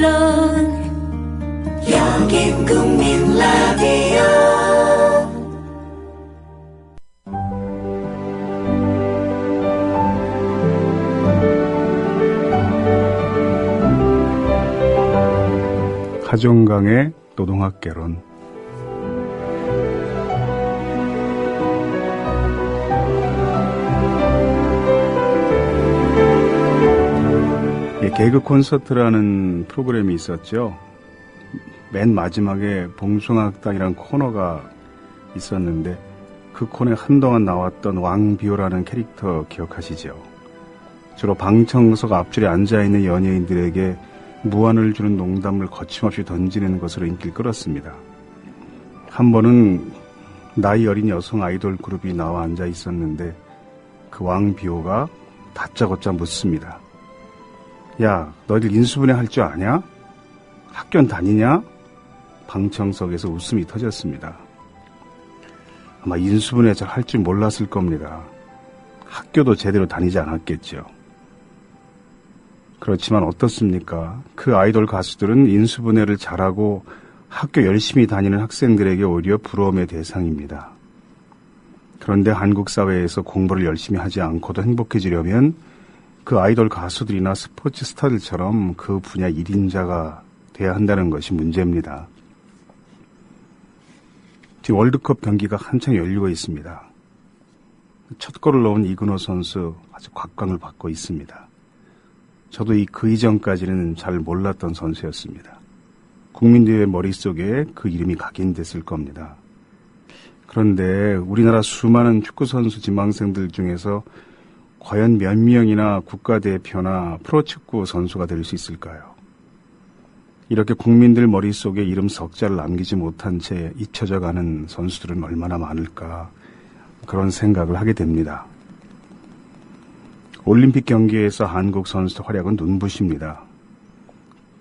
물론 여긴 국민 라디오. 하종강의 노동학개론. 개그 콘서트라는 프로그램이 있었죠. 맨 마지막에 봉숭아학당이라는 코너가 있었는데 그 코너에 한동안 나왔던 왕비호라는 캐릭터 기억하시죠? 주로 방청석 앞줄에 앉아있는 연예인들에게 무안을 주는 농담을 거침없이 던지는 것으로 인기를 끌었습니다. 한 번은 나이 어린 여성 아이돌 그룹이 나와 앉아 있었는데 그 왕비호가 다짜고짜 묻습니다. 야, 너희들 인수분해 할 줄 아냐? 학교는 다니냐? 방청석에서 웃음이 터졌습니다. 아마 인수분해 잘 할 줄 몰랐을 겁니다. 학교도 제대로 다니지 않았겠죠. 그렇지만 어떻습니까? 그 아이돌 가수들은 인수분해를 잘하고 학교 열심히 다니는 학생들에게 오히려 부러움의 대상입니다. 그런데 한국 사회에서 공부를 열심히 하지 않고도 행복해지려면 그 아이돌 가수들이나 스포츠 스타들처럼 그 분야 1인자가 돼야 한다는 것이 문제입니다. 지금 월드컵 경기가 한창 열리고 있습니다. 첫 골을 넣은 이근호 선수 아주 곽광을 받고 있습니다. 저도 그 이전까지는 잘 몰랐던 선수였습니다. 국민들의 머릿속에 그 이름이 각인됐을 겁니다. 그런데 우리나라 수많은 축구선수 지망생들 중에서 과연 몇 명이나 국가대표나 프로축구 선수가 될 수 있을까요? 이렇게 국민들 머릿속에 이름 석자를 남기지 못한 채 잊혀져가는 선수들은 얼마나 많을까, 그런 생각을 하게 됩니다. 올림픽 경기에서 한국 선수들 활약은 눈부십니다.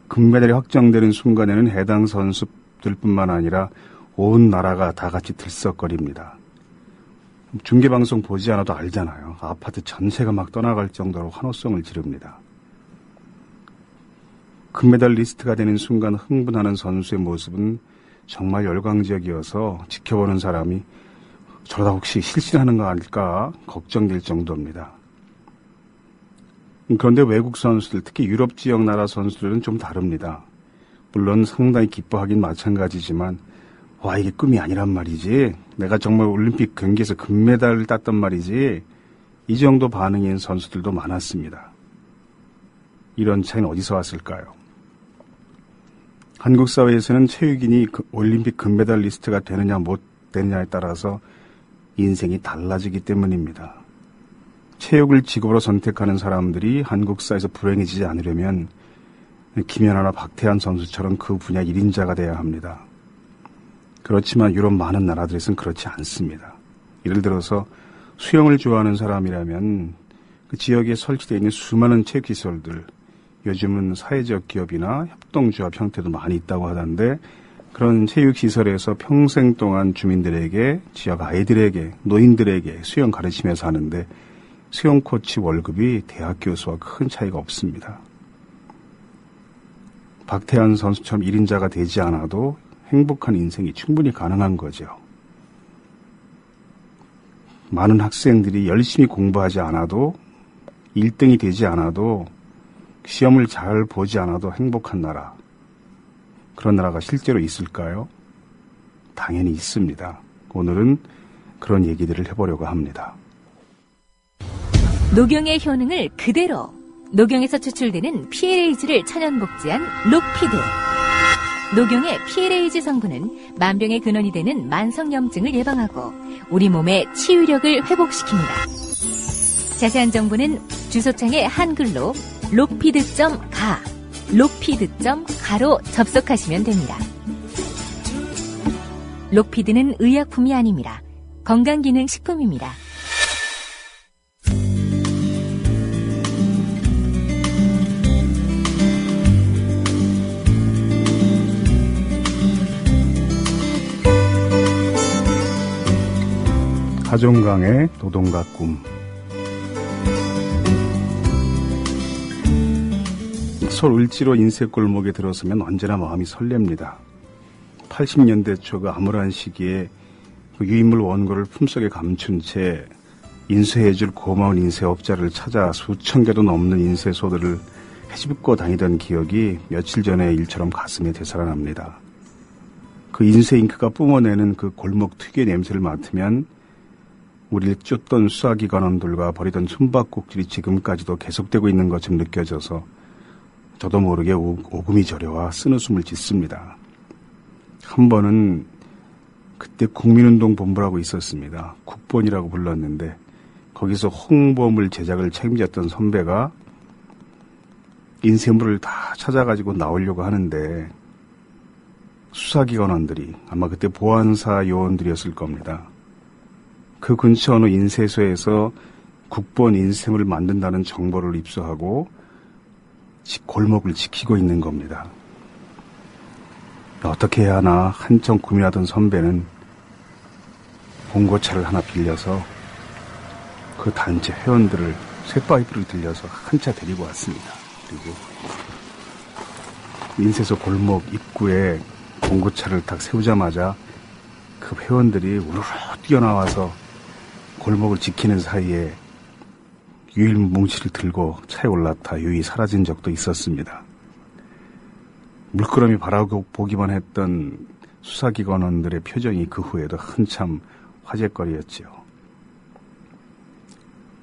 금메달이 확정되는 순간에는 해당 선수들뿐만 아니라 온 나라가 다 같이 들썩거립니다. 중계방송 보지 않아도 알잖아요. 아파트 전체가 막 떠나갈 정도로 환호성을 지릅니다. 금메달 리스트가 되는 순간 흥분하는 선수의 모습은 정말 열광적이어서 지켜보는 사람이 저러다 혹시 실신하는 거 아닐까 걱정될 정도입니다. 그런데 외국 선수들, 특히 유럽 지역 나라 선수들은 좀 다릅니다. 물론 상당히 기뻐하긴 마찬가지지만 와, 이게 꿈이 아니란 말이지. 내가 정말 올림픽 경기에서 금메달을 땄단 말이지. 이 정도 반응인 선수들도 많았습니다. 이런 차이는 어디서 왔을까요? 한국 사회에서는 체육인이 올림픽 금메달 리스트가 되느냐 못 되느냐에 따라서 인생이 달라지기 때문입니다. 체육을 직업으로 선택하는 사람들이 한국 사회에서 불행해지지 않으려면 김연아나 박태환 선수처럼 그 분야 1인자가 돼야 합니다. 그렇지만 유럽 많은 나라들에서는 그렇지 않습니다. 예를 들어서 수영을 좋아하는 사람이라면 그 지역에 설치되어 있는 수많은 체육시설들, 요즘은 사회적 기업이나 협동조합 형태도 많이 있다고 하던데 그런 체육시설에서 평생 동안 주민들에게, 지역 아이들에게, 노인들에게 수영 가르치면서 하는데 수영 코치 월급이 대학 교수와 큰 차이가 없습니다. 박태환 선수처럼 1인자가 되지 않아도 행복한 인생이 충분히 가능한 거죠. 많은 학생들이 열심히 공부하지 않아도 1등이 되지 않아도 시험을 잘 보지 않아도 행복한 나라. 그런 나라가 실제로 있을까요? 당연히 있습니다. 오늘은 그런 얘기들을 해보려고 합니다. 녹용의 효능을 그대로, 녹용에서 추출되는 PLAG를 천연복제한 록피드. 녹용의 PLAG 성분은 만병의 근원이 되는 만성염증을 예방하고 우리 몸의 치유력을 회복시킵니다. 자세한 정보는 주소창에 한글로 록피드.가, 록피드.가로 접속하시면 됩니다. 록피드는 의약품이 아닙니다. 건강기능식품입니다. 하종강의 노동과 꿈. 서울 을지로 인쇄골목에 들어서면 언제나 마음이 설렙니다. 80년대 초 그 암울한 시기에 그 유인물 원고를 품속에 감춘 채 인쇄해줄 고마운 인쇄업자를 찾아 수천 개도 넘는 인쇄소들을 헤집고 다니던 기억이 며칠 전의 일처럼 가슴에 되살아납니다. 그 인쇄 잉크가 뿜어내는 그 골목 특유의 냄새를 맡으면 우리를 쫓던 수사기관원들과 버리던 숨바꼭질이 지금까지도 계속되고 있는 것처럼 느껴져서 저도 모르게 오금이 저려와 쓴웃음을 짓습니다. 한 번은 그때 국민운동본부라고 있었습니다. 국본이라고 불렀는데 거기서 홍보물 제작을 책임졌던 선배가 인쇄물을 다 찾아가지고 나오려고 하는데 수사기관원들이 아마 그때 보안사 요원들이었을 겁니다. 그 근처 어느 인쇄소에서 국본 인쇄물을 만든다는 정보를 입수하고 골목을 지키고 있는 겁니다. 어떻게 해야 하나 한참 고민하던 선배는 봉고차를 하나 빌려서 그 단체 회원들을 쇳바이프를 들려서 한 차 데리고 왔습니다. 그리고 인쇄소 골목 입구에 봉고차를 딱 세우자마자 그 회원들이 우르르 뛰어나와서 골목을 지키는 사이에 유일 뭉치를 들고 차에 올라타 유이 사라진 적도 있었습니다. 물끄러미 바라보기만 했던 수사기관원들의 표정이 그 후에도 한참 화제거리였지요.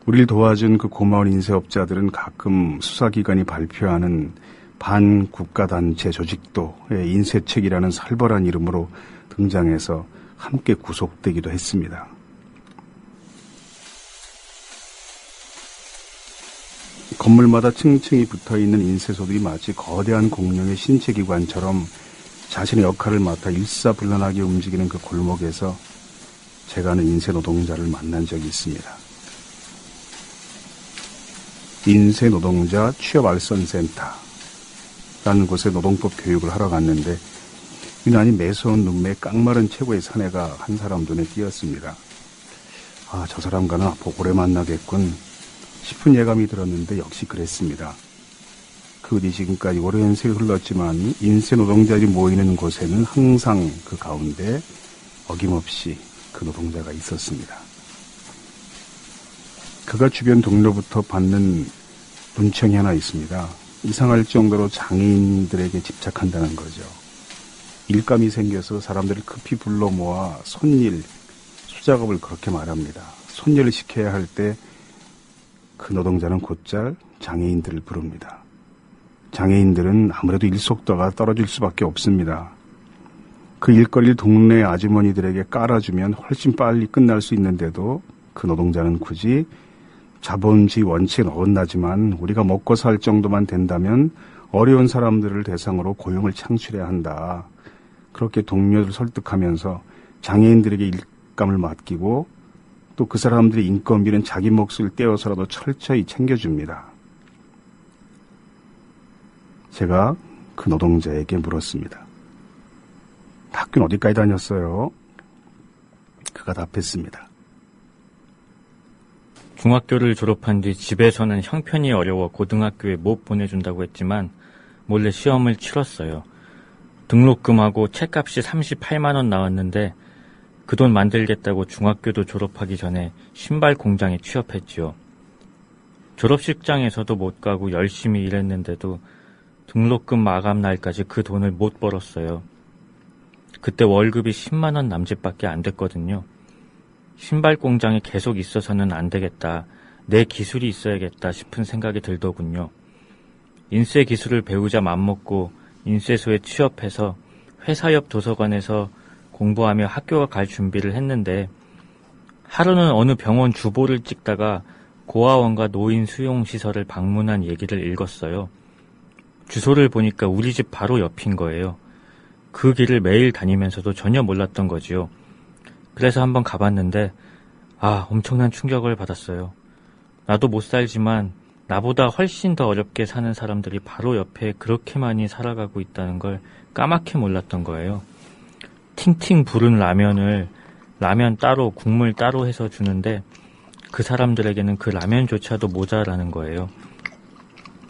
우리를 도와준 그 고마운 인쇄업자들은 가끔 수사기관이 발표하는 반국가단체 조직도의 인쇄책이라는 살벌한 이름으로 등장해서 함께 구속되기도 했습니다. 건물마다 층층이 붙어있는 인쇄소들이 마치 거대한 공룡의 신체기관처럼 자신의 역할을 맡아 일사불란하게 움직이는 그 골목에서 제가 아는 인쇄 노동자를 만난 적이 있습니다. 인쇄 노동자 취업알선센터라는 곳에 노동법 교육을 하러 갔는데 유난히 매서운 눈매 깡마른 최고의 사내가 한 사람 눈에 띄었습니다. 아, 저 사람과는 앞으로 오래 만나겠군 싶은 예감이 들었는데 역시 그랬습니다. 그 뒤 지금까지 오랜 세월이 흘렀지만 인쇄 노동자들이 모이는 곳에는 항상 그 가운데 어김없이 그 노동자가 있었습니다. 그가 주변 동료부터 받는 눈총이 하나 있습니다. 이상할 정도로 장애인들에게 집착한다는 거죠. 일감이 생겨서 사람들을 급히 불러 모아 손일, 수작업을 그렇게 말합니다. 손일을 시켜야 할 때 그 노동자는 곧잘 장애인들을 부릅니다. 장애인들은 아무래도 일속도가 떨어질 수밖에 없습니다. 그 일거리를 동네 아주머니들에게 깔아주면 훨씬 빨리 끝날 수 있는데도 그 노동자는 굳이 자본주의 원칙은 어긋나지만 우리가 먹고 살 정도만 된다면 어려운 사람들을 대상으로 고용을 창출해야 한다. 그렇게 동료를 설득하면서 장애인들에게 일감을 맡기고 또 그 사람들의 인건비는 자기 몫을 떼어서라도 철저히 챙겨줍니다. 제가 그 노동자에게 물었습니다. 학교는 어디까지 다녔어요? 그가 답했습니다. 중학교를 졸업한 뒤 집에서는 형편이 어려워 고등학교에 못 보내준다고 했지만 몰래 시험을 치렀어요. 등록금하고 책값이 38만 원 나왔는데 그 돈 만들겠다고 중학교도 졸업하기 전에 신발 공장에 취업했지요. 졸업식장에서도 못 가고 열심히 일했는데도 등록금 마감 날까지 그 돈을 못 벌었어요. 그때 월급이 10만 원 남짓밖에 안 됐거든요. 신발 공장에 계속 있어서는 안 되겠다. 내 기술이 있어야겠다 싶은 생각이 들더군요. 인쇄 기술을 배우자 맘먹고 인쇄소에 취업해서 회사 옆 도서관에서 공부하며 학교가 갈 준비를 했는데 하루는 어느 병원 주보를 찍다가 고아원과 노인 수용시설을 방문한 얘기를 읽었어요. 주소를 보니까 우리 집 바로 옆인 거예요. 그 길을 매일 다니면서도 전혀 몰랐던 거지요. 그래서 한번 가봤는데 엄청난 충격을 받았어요. 나도 못 살지만 나보다 훨씬 더 어렵게 사는 사람들이 바로 옆에 그렇게 많이 살아가고 있다는 걸 까맣게 몰랐던 거예요. 팅팅 부른 라면을 라면 따로 국물 따로 해서 주는데 그 사람들에게는 그 라면조차도 모자라는 거예요.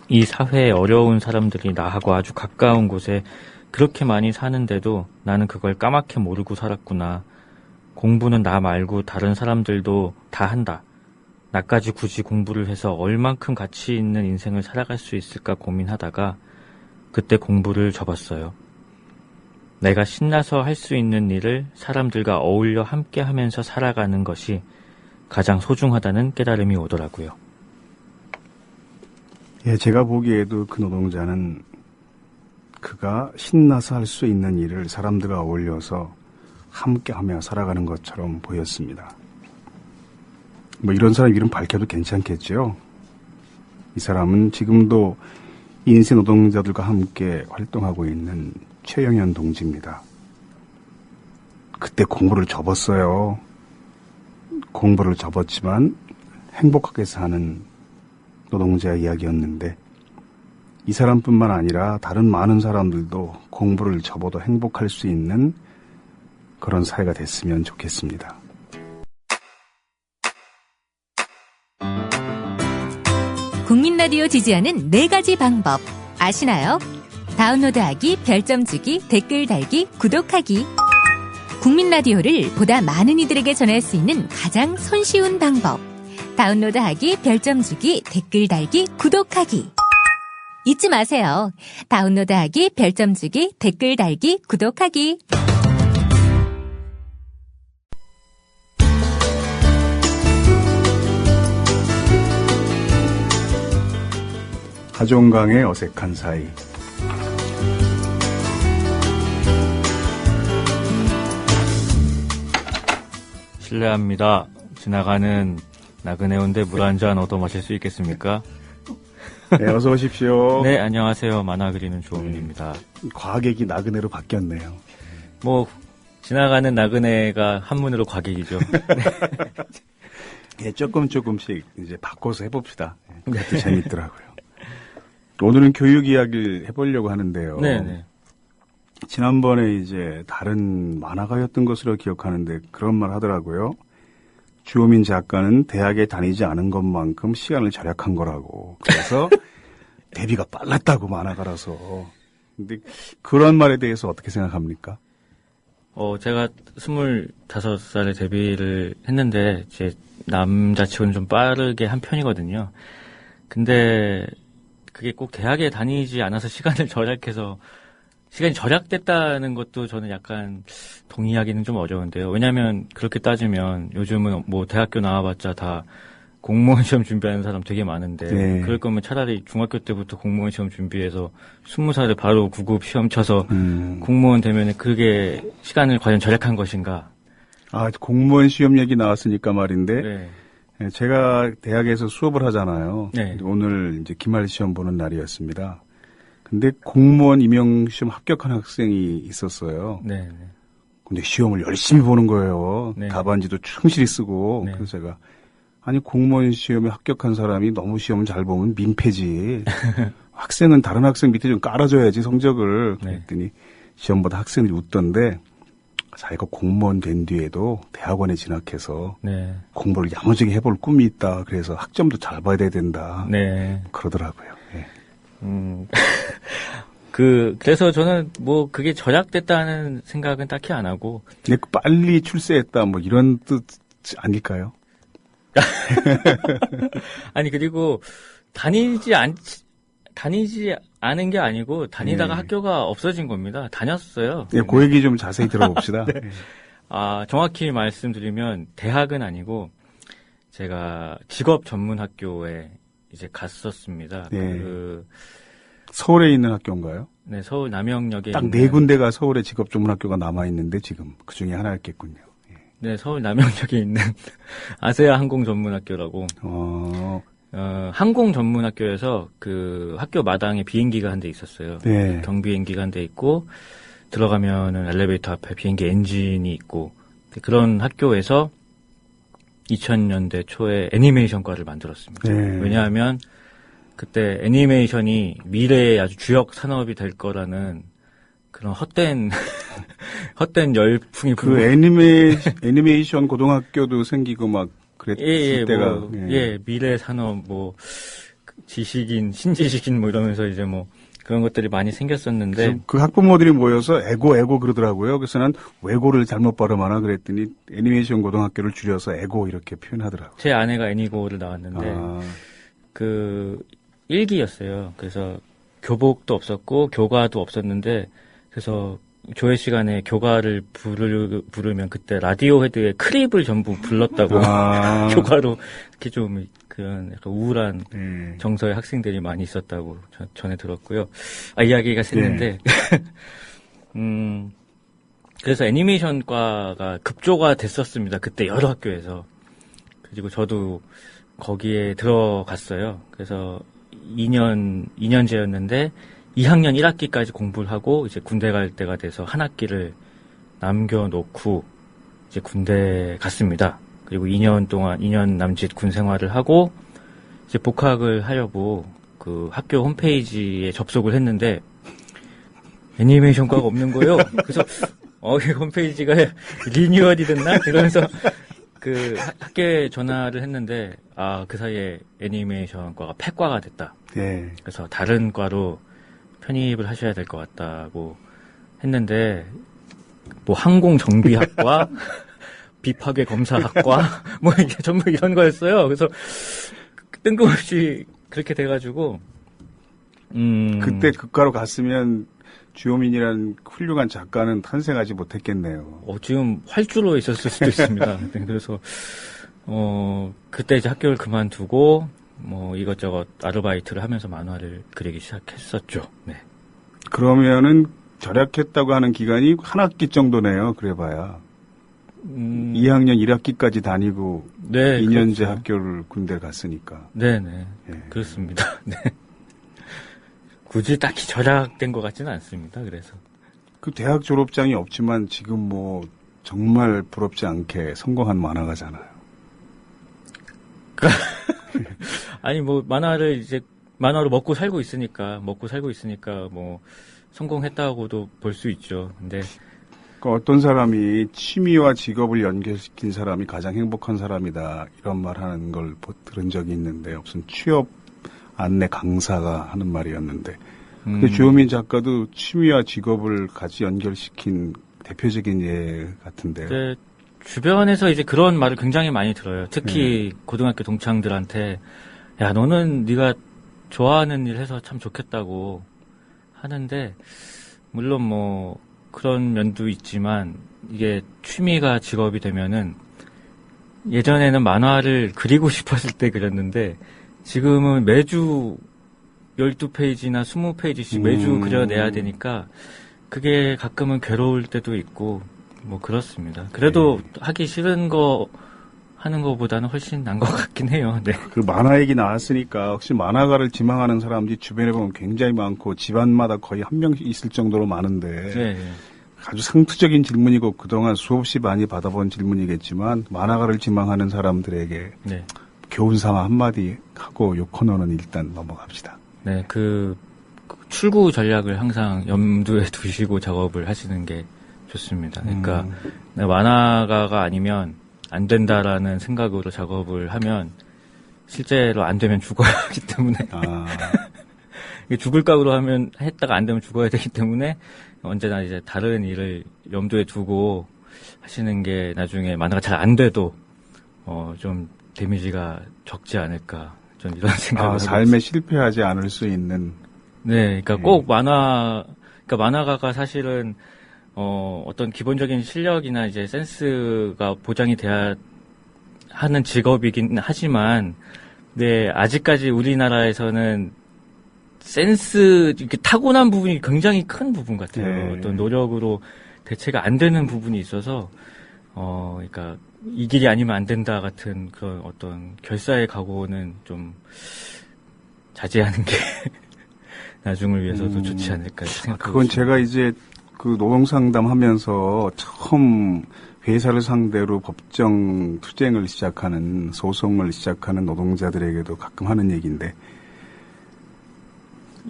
이 사회에 어려운 사람들이 나하고 아주 가까운 곳에 그렇게 많이 사는데도 나는 그걸 까맣게 모르고 살았구나. 공부는 나 말고 다른 사람들도 다 한다. 나까지 굳이 공부를 해서 얼만큼 가치 있는 인생을 살아갈 수 있을까 고민하다가 그때 공부를 접었어요. 내가 신나서 할 수 있는 일을 사람들과 어울려 함께 하면서 살아가는 것이 가장 소중하다는 깨달음이 오더라고요. 예, 제가 보기에도 그 노동자는 그가 신나서 할 수 있는 일을 사람들과 어울려서 함께하며 살아가는 것처럼 보였습니다. 뭐 이런 사람 이름 밝혀도 괜찮겠죠? 이 사람은 지금도 인쇄 노동자들과 함께 활동하고 있는 최영현 동지입니다. 그때 공부를 접었어요. 공부를 접었지만 행복하게 사는 노동자 이야기였는데 이 사람뿐만 아니라 다른 많은 사람들도 공부를 접어도 행복할 수 있는 그런 사회가 됐으면 좋겠습니다. 국민 라디오 지지하는 4가지 방법 아시나요? 다운로드하기, 별점 주기, 댓글 달기, 구독하기. 국민 라디오를 보다 많은 이들에게 전할 수 있는 가장 손쉬운 방법. 다운로드하기, 별점 주기, 댓글 달기, 구독하기. 잊지 마세요. 다운로드하기, 별점 주기, 댓글 달기, 구독하기. 하종강의 어색한 사이. 실례합니다. 지나가는 나그네 온데 물 한 잔 얻어 마실 수 있겠습니까? 네, 어서 오십시오. 네, 안녕하세요. 만화 그리는 조민입니다. 과객이 나그네로 바뀌었네요. 뭐 지나가는 나그네가 한문으로 과객이죠. 예, 조금씩 이제 바꿔서 해봅시다. 그것도 재밌더라고요. 오늘은 교육 이야기를 해보려고 하는데요. 네네. 지난번에 이제 다른 만화가였던 것으로 기억하는데 그런 말 하더라고요. 주호민 작가는 대학에 다니지 않은 것만큼 시간을 절약한 거라고. 그래서 데뷔가 빨랐다고 만화가라서. 근데 그런 말에 대해서 어떻게 생각합니까? 제가 25살에 데뷔를 했는데 제 남자치고는 좀 빠르게 한 편이거든요. 근데 그게 꼭 대학에 다니지 않아서 시간이 절약됐다는 것도 저는 약간 동의하기는 좀 어려운데요. 왜냐하면 그렇게 따지면 요즘은 뭐 대학교 나와봤자 다 공무원 시험 준비하는 사람 되게 많은데 네. 그럴 거면 차라리 중학교 때부터 공무원 시험 준비해서 20살에 바로 9급 시험 쳐서 공무원 되면 그게 시간을 과연 절약한 것인가? 아, 공무원 시험 얘기 나왔으니까 말인데 네. 제가 대학에서 수업을 하잖아요. 네. 오늘 이제 기말 시험 보는 날이었습니다. 근데 공무원 임용시험 합격한 학생이 있었어요. 네. 근데 시험을 열심히 보는 거예요. 네. 답안지도 충실히 쓰고. 네. 그래서 제가 아니 공무원 시험에 합격한 사람이 너무 시험을 잘 보면 민폐지. 학생은 다른 학생 밑에 좀 깔아줘야지 성적을. 네. 그랬더니 시험보다 학생들이 웃던데 자기가 공무원 된 뒤에도 대학원에 진학해서 네. 공부를 야무지게 해볼 꿈이 있다. 그래서 학점도 잘 받아야 된다. 네. 그러더라고요. 예. 그래서 저는 뭐 그게 절약됐다는 생각은 딱히 안 하고. 근데 빨리 출세했다 뭐 이런 뜻 아닐까요? 아니, 그리고 다니지 않은 게 아니고 다니다가 네. 학교가 없어진 겁니다. 다녔어요. 예, 그 얘기 좀 자세히 들어봅시다. 네. 정확히 말씀드리면 대학은 아니고 제가 직업 전문 학교에 이제 갔었습니다. 네. 서울에 있는 학교인가요? 네, 서울 남영역에 딱 있는, 네 군데가 서울에 직업 전문 학교가 남아 있는데 지금 그 중에 하나였겠군요. 예. 네, 서울 남영역에 있는 아세아 항공 전문 학교라고. 항공 전문 학교에서 그 학교 마당에 비행기가 한 대 있었어요. 네. 경비행기가 한 대 있고 들어가면은 엘리베이터 앞에 비행기 엔진이 있고 그런 학교에서 2000년대 초에 애니메이션과를 만들었습니다. 네. 왜냐하면 그때 애니메이션이 미래의 아주 주역 산업이 될 거라는 그런 헛된 열풍이 그 애니메이션 고등학교도 생기고 막 그랬을 때가 미래 산업 지식인, 신지식인 뭐 이러면서 이제 뭐 그런 것들이 많이 생겼었는데 그 학부모들이 모여서 에고 그러더라고요. 그래서 난 외고를 잘못 발음하나 그랬더니 애니메이션 고등학교를 줄여서 에고 이렇게 표현하더라고요. 제 아내가 애니고를 나왔는데 그 1기였어요. 그래서 교복도 없었고 교과도 없었는데 그래서 조회 시간에 교과를 부르면 그때 라디오 헤드의 크립을 전부 불렀다고 교과로 이렇게 좀 그런 약간 우울한 정서의 학생들이 많이 있었다고 전에 들었고요. 이야기가 샜는데 그래서 애니메이션과가 급조가 됐었습니다. 그때 여러 학교에서. 그리고 저도 거기에 들어갔어요. 그래서 2년제였는데 2학년 1학기까지 공부를 하고 이제 군대 갈 때가 돼서 한 학기를 남겨놓고 이제 군대 갔습니다. 그리고 2년 남짓 군 생활을 하고 이제 복학을 하려고 그 학교 홈페이지에 접속을 했는데 애니메이션과가 없는 거예요. 그래서 이 홈페이지가 리뉴얼이 됐나? 이러면서 그 학교에 전화를 했는데 그 사이에 애니메이션과가 폐과가 됐다. 네. 그래서 다른 과로 편입을 하셔야 될 것 같다고 했는데 뭐 항공정비학과 비파괴 검사학과 뭐 이게 전부 이런 거였어요. 그래서 뜬금없이 그렇게 돼가지고 그때 그과로 갔으면 주호민이라는 훌륭한 작가는 탄생하지 못했겠네요. 지금 활주로 있었을 수도 있습니다. 그래서 그때 이제 학교를 그만두고 뭐 이것저것 아르바이트를 하면서 만화를 그리기 시작했었죠. 네. 그러면은 절약했다고 하는 기간이 한 학기 정도네요. 그래봐야. 2학년 1학기까지 다니고 네, 2년제 그렇죠. 학교를 군대 갔으니까. 네네. 예. 그렇습니다. 네. 굳이 딱히 절약된 것 같지는 않습니다. 그래서. 그 대학 졸업장이 없지만 지금 뭐 정말 부럽지 않게 성공한 만화가잖아요. 아니 뭐 만화로 먹고 살고 있으니까 뭐 성공했다고도 볼 수 있죠. 근데 그러니까 어떤 사람이 취미와 직업을 연결시킨 사람이 가장 행복한 사람이다 이런 말 하는 걸 들은 적이 있는데 무슨 취업 안내 강사가 하는 말이었는데 근데 주호민 작가도 취미와 직업을 같이 연결시킨 대표적인 예 같은데요. 네, 주변에서 이제 그런 말을 굉장히 많이 들어요. 특히 고등학교 동창들한테 야 너는 네가 좋아하는 일 해서 참 좋겠다고 하는데 물론 뭐 그런 면도 있지만 이게 취미가 직업이 되면은 예전에는 만화를 그리고 싶었을 때 그렸는데 지금은 매주 12페이지나 20페이지씩 매주 그려내야 되니까 그게 가끔은 괴로울 때도 있고 뭐 그렇습니다. 그래도 하기 싫은 거 하는 거보다는 훨씬 나은 것 같긴 해요. 네. 그 만화 얘기 나왔으니까 혹시 만화가를 지망하는 사람들이 주변에 보면 굉장히 많고 집안마다 거의 한 명씩 있을 정도로 많은데 네. 아주 상투적인 질문이고 그동안 수없이 많이 받아본 질문이겠지만 만화가를 지망하는 사람들에게 네. 교훈삼아 한마디 하고 이 코너는 일단 넘어갑시다. 네, 그 출구 전략을 항상 염두에 두시고 작업을 하시는 게 좋습니다. 그러니까 만화가가 아니면 안 된다라는 생각으로 작업을 하면 실제로 안 되면 죽어야 하기 때문에 죽을 각오로 하면 했다가 안 되면 죽어야 되기 때문에 언제나 이제 다른 일을 염두에 두고 하시는 게 나중에 만화가 잘 안 돼도 좀 데미지가 적지 않을까 전 이런 생각을 삶에 실패하지 않을 수 있는 네, 그러니까 꼭 그러니까 만화가가 사실은 어떤 기본적인 실력이나 이제 센스가 보장이 돼야 하는 직업이긴 하지만, 네, 아직까지 우리나라에서는 센스, 이렇게 타고난 부분이 굉장히 큰 부분 같아요. 네. 어떤 노력으로 대체가 안 되는 부분이 있어서, 그러니까 이 길이 아니면 안 된다 같은 그런 어떤 결사의 각오는 좀 자제하는 게 나중을 위해서도 좋지 않을까 생각합니다. 그건 제가 이제 그 노동상담 하면서 처음 회사를 상대로 법정 투쟁을 시작하는 소송을 시작하는 노동자들에게도 가끔 하는 얘기인데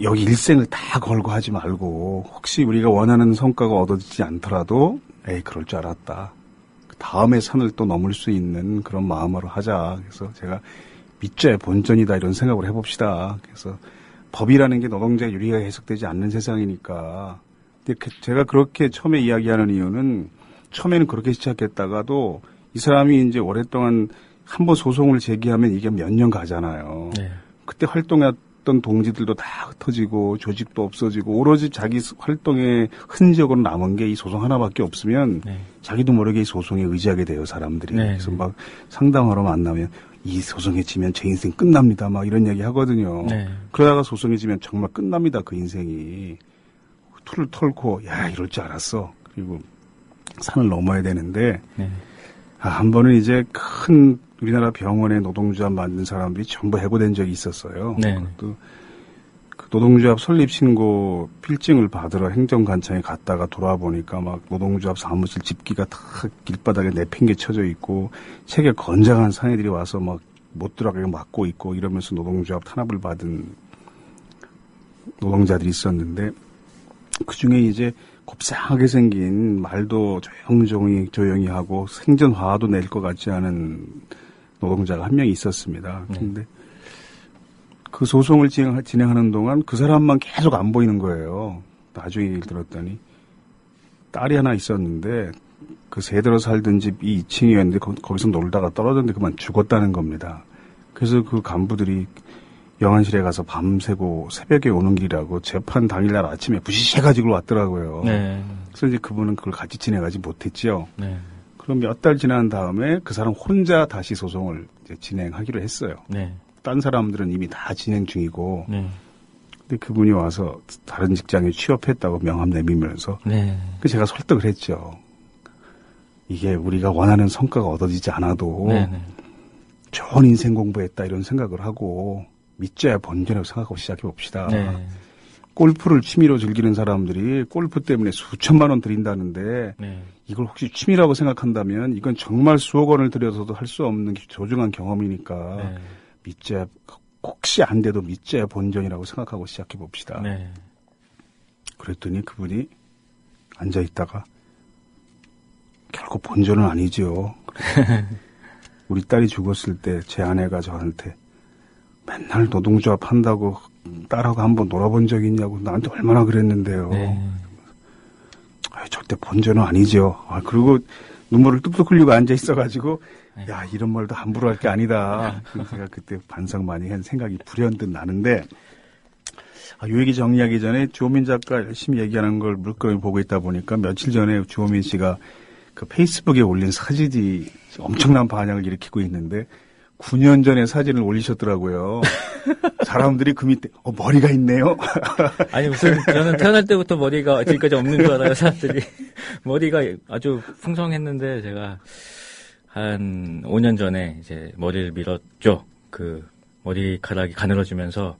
여기 일생을 다 걸고 하지 말고 혹시 우리가 원하는 성과가 얻어지지 않더라도 그럴 줄 알았다. 다음에 산을 또 넘을 수 있는 그런 마음으로 하자. 그래서 제가 밑자의 본전이다 이런 생각을 해봅시다. 그래서 법이라는 게 노동자의 유리가 해석되지 않는 세상이니까. 근데 제가 그렇게 처음에 이야기하는 이유는 처음에는 그렇게 시작했다가도 이 사람이 이제 오랫동안 한 번 소송을 제기하면 이게 몇 년 가잖아요. 네. 그때 활동했던 동지들도 다 흩어지고 조직도 없어지고 오로지 자기 활동의 흔적으로 남은 게 이 소송 하나밖에 없으면 네. 자기도 모르게 이 소송에 의지하게 돼요, 사람들이. 네. 그래서 막 상담하러 만나면 이 소송에 지면 제 인생 끝납니다. 막 이런 얘기 하거든요. 네. 그러다가 소송에 지면 정말 끝납니다. 그 인생이. 툴을 털고 야 이럴 줄 알았어. 그리고 산을 넘어야 되는데 네. 한 번은 이제 큰 우리나라 병원에 노동조합 만든 사람들이 전부 해고된 적이 있었어요. 네. 또 그 노동조합 설립 신고 필증을 받으러 행정관청에 갔다가 돌아보니까 막 노동조합 사무실 집기가 다 길바닥에 내팽개쳐져 있고 책에 건장한 사내들이 와서 막 못 들어가게 막고 있고 이러면서 노동조합 탄압을 받은 노동자들이 있었는데 그 중에 이제 곱상하게 생긴 말도 조용히 하고 생전 화도 낼 것 같지 않은 노동자가 한 명 있었습니다. 그런데 그 소송을 진행하는 동안 그 사람만 계속 안 보이는 거예요. 나중에 얘기를 들었더니 딸이 하나 있었는데 그 세대로 살던 집이 2층이었는데 거기서 놀다가 떨어졌는데 그만 죽었다는 겁니다. 그래서 그 간부들이 영안실에 가서 밤새고 새벽에 오는 길이라고 재판 당일날 아침에 부시해가지고 왔더라고요. 네. 그래서 이제 그분은 그걸 같이 진행하지 못했죠. 네. 그럼 몇 달 지난 다음에 그 사람 혼자 다시 소송을 이제 진행하기로 했어요. 네. 딴 사람들은 이미 다 진행 중이고. 네. 근데 그분이 와서 다른 직장에 취업했다고 명함 내밀면서. 네. 그 제가 설득을 했죠. 이게 우리가 원하는 성과가 얻어지지 않아도 네. 네. 좋은 인생 공부했다 이런 생각을 하고 믿져야 본전이라고 생각하고 시작해 봅시다. 네. 골프를 취미로 즐기는 사람들이 골프 때문에 수천만 원 들인다는데 네. 이걸 혹시 취미라고 생각한다면 이건 정말 수억 원을 들여서도 할 수 없는 소중한 경험이니까 네. 믿져야 혹시 안 돼도 믿져야 본전이라고 생각하고 시작해 봅시다. 네. 그랬더니 그분이 앉아 있다가 결국 본전은 아니죠. 우리 딸이 죽었을 때 제 아내가 저한테 맨날 노동조합 한다고 딸하고 한번 놀아본 적 있냐고 나한테 얼마나 그랬는데요. 네. 절대 본전은 아니죠. 그리고 눈물을 뚝뚝 흘리고 앉아 있어가지고 네. 야 이런 말도 함부로 할 게 아니다. 제가 그때 반성 많이 한 생각이 불현듯 나는데 요 얘기 정리하기 전에 주호민 작가 열심히 얘기하는 걸 물끄러미 보고 있다 보니까 며칠 전에 주호민 씨가 그 페이스북에 올린 사진이 엄청난 반향을 일으키고 있는데 9년 전에 사진을 올리셨더라고요. 사람들이 그 밑에 머리가 있네요. 아니 무슨 저는 태어날 때부터 머리가 지금까지 없는 줄 알아요. 사람들이 머리가 아주 풍성했는데 제가 한 5년 전에 이제 머리를 밀었죠. 그 머리카락이 가늘어지면서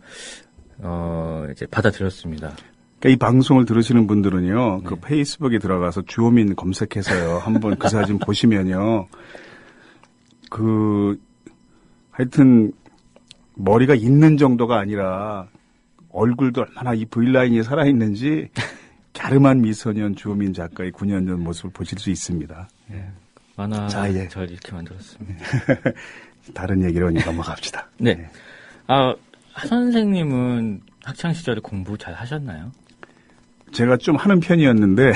이제 받아들였습니다. 그러니까 이 방송을 들으시는 분들은요, 네. 그 페이스북에 들어가서 주호민 검색해서요, 한번 그 사진 보시면요, 하여튼, 머리가 있는 정도가 아니라, 얼굴도 얼마나 이 V라인이 살아있는지, 갸름한 미소년 주호민 작가의 9년 전 모습을 보실 수 있습니다. 만화 자, 예. 절 이렇게 만들었습니다. 다른 얘기로 넘어갑시다. 네. 하 선생님은 학창 시절에 공부 잘 하셨나요? 제가 좀 하는 편이었는데,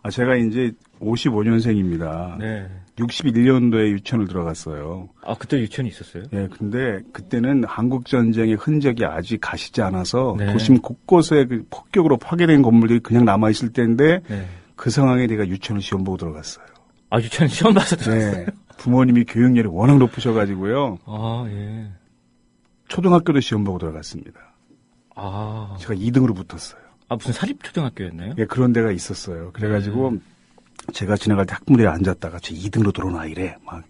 제가 이제 55년생입니다. 네. 61년도에 유치원을 들어갔어요. 그때 유치원이 있었어요? 예, 근데 그때는 한국전쟁의 흔적이 아직 가시지 않아서 네. 도심 곳곳에 그 폭격으로 파괴된 건물들이 그냥 남아있을 때인데 네. 그 상황에 내가 유치원을 시험 보고 들어갔어요. 유치원 시험 봐서 들었어요? 네. 부모님이 교육열이 워낙 높으셔가지고요. 예. 초등학교도 시험 보고 들어갔습니다. 제가 2등으로 붙었어요. 무슨 사립초등학교였나요? 예, 그런 데가 있었어요. 그래가지고 제가 지나갈 때 학무대에 앉았다가 제 2등으로 들어오나 이래. 막